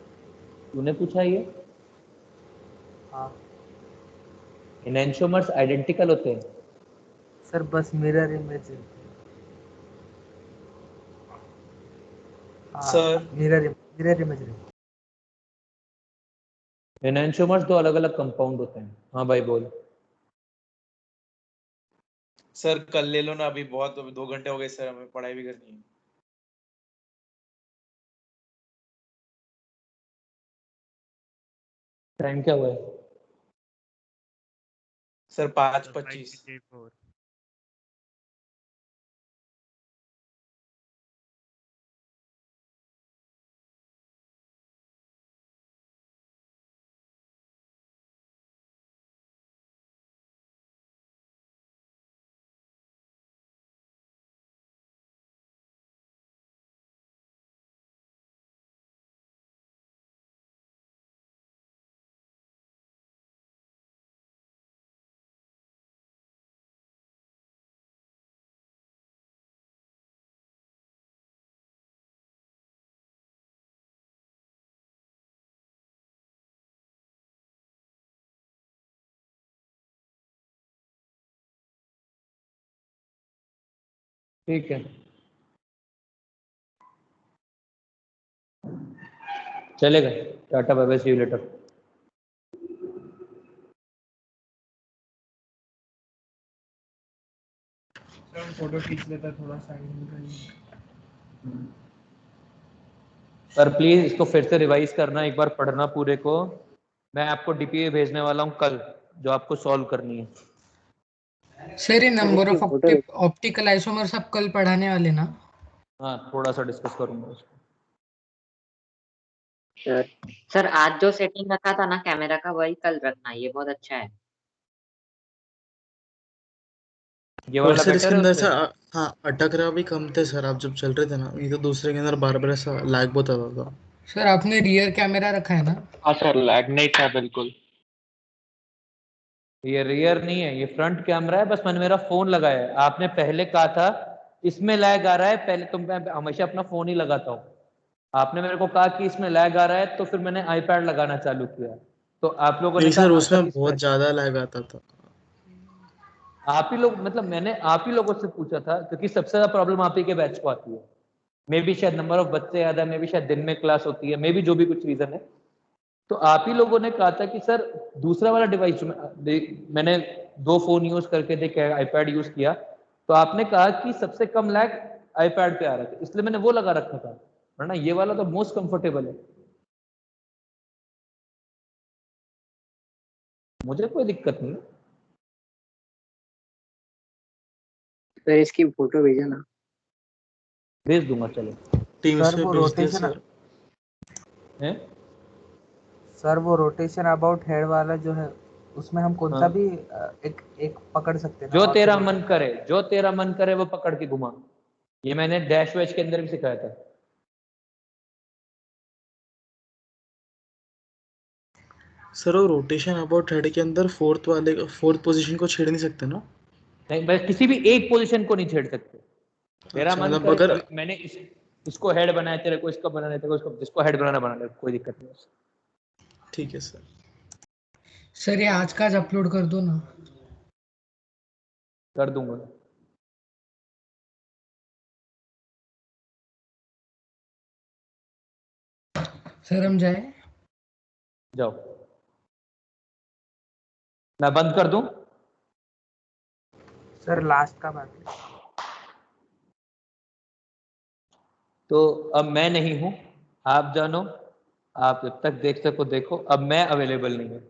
तूने पूछा ये? हाँ एनेंशियोमर्स आइडेंटिकल होते हैं? सर, बस mirror image. Sir mirror image. Enantiomers 2 अलग अलग कंपाउंड होते हैं। हाँ भाई बोल। सर कल ले लो ना, अभी बहुत 2 घंटे हो गए सर, हमें पढ़ाई भी करनी है। टाइम क्या हुआ है? सर 5:25। ठीक है, चलेगा। Tata, bye bye, see you later. Photo खींच लेता थोड़ा साइड। पर प्लीज इसको फिर से रिवाइज करना, एक बार पढ़ना पूरे को। मैं आपको डीपीए भेजने वाला हूँ कल, जो आपको सॉल्व करनी है। सर ये नंबर ऑफ ऑप्टिकल आइसोमर्स आप कल पढ़ाने वाले ना? हाँ थोड़ा सा डिस्कस करूंगा उसको। सर आज जो सेटिंग रखा था ना कैमरा का वही कल रखना, ये बहुत अच्छा है। ये और वाला सर इसके बेटर है अंदर उससे? ऐसा हाँ अटक रहा भी कम थे सर, आप जब चल रहे थे ना, नहीं तो दूसरे के अंदर बार बार ऐसा लैग बहुत आता था। सर आपने रियर कैमरा रखा है ना? हाँ सर लैग नहीं था बिल्कुल। ये रियर नहीं है, ये फ्रंट कैमरा है, बस मैंने मेरा फोन लगाया है। आपने पहले कहा था इसमें लैग आ रहा है, पहले तो मैं हमेशा अपना फोन ही लगाता हूँ। आपने मेरे को कहा कि इसमें लैग आ रहा है, तो फिर मैंने आईपैड लगाना चालू किया। तो आप लोगों ने नहीं कहा सर हाँ सर उसमें इसमें, बहुत ज्यादा लैग आता था। आप ही लोग मतलब मैंने आप ही लोगों से पूछा था, क्योंकि सबसे ज्यादा प्रॉब्लम आप ही के बैच को आती है। मे भी शायद नंबर ऑफ बच्चे ज्यादा, मे भी शायद दिन में क्लास होती है, मे भी जो भी कुछ रीजन है। तो आप ही लोगों ने कहा था कि सर दूसरा वाला डिवाइस, मैंने 2 फोन यूज करके देखे, आईपैड यूज किया, तो आपने कहा कि सबसे कम लैग आईपैड पे आ रहा था, इसलिए मैंने वो लगा रखा था, वरना ये वाला तो मोस्ट कंफर्टेबल है, मुझे कोई दिक्कत नहीं। सर इसकी फोटो भेजा ना। भेज दूंगा चलो। टीम्स सर में वो भेज दिया रोटेशन, सर। हैं? सर वो रोटेशन अबाउट हेड वाला जो है, उसमें हम कौन सा हाँ। भी एक एक पकड़ सकते हैं ना, जो और तेरा फिर मन rotate- करे, जो तेरा मन करे वो पकड़ के घुमा। ये मैंने डैश वैश के अंदर भी सिखाया था। सर वो रोटेशन अबाउट हेड के अंदर फोर्थ पोजीशन को छेड़ नहीं सकते ना? नहीं, बस किसी भी एक पोजीशन को नहीं छेड़ सकते। तेरा अच्छा मन मतलब करे, अगर अभी मैंने इसको हेड बनाया, तेरे को इसको बनाना है, तेरे को इसको, जिसको हेड बनाना बना ले, कोई दिक्कत नहीं है। ठीक है सर। सर ये आज का आज अपलोड कर दो ना। कर दूंगा। सर हम जाए? जाओ, मैं बंद कर दूं? सर लास्ट का बात है। तो अब मैं नहीं हूं, आप जानो, आप जब तक देख सको देखो, अब मैं अवेलेबल नहीं हूँ।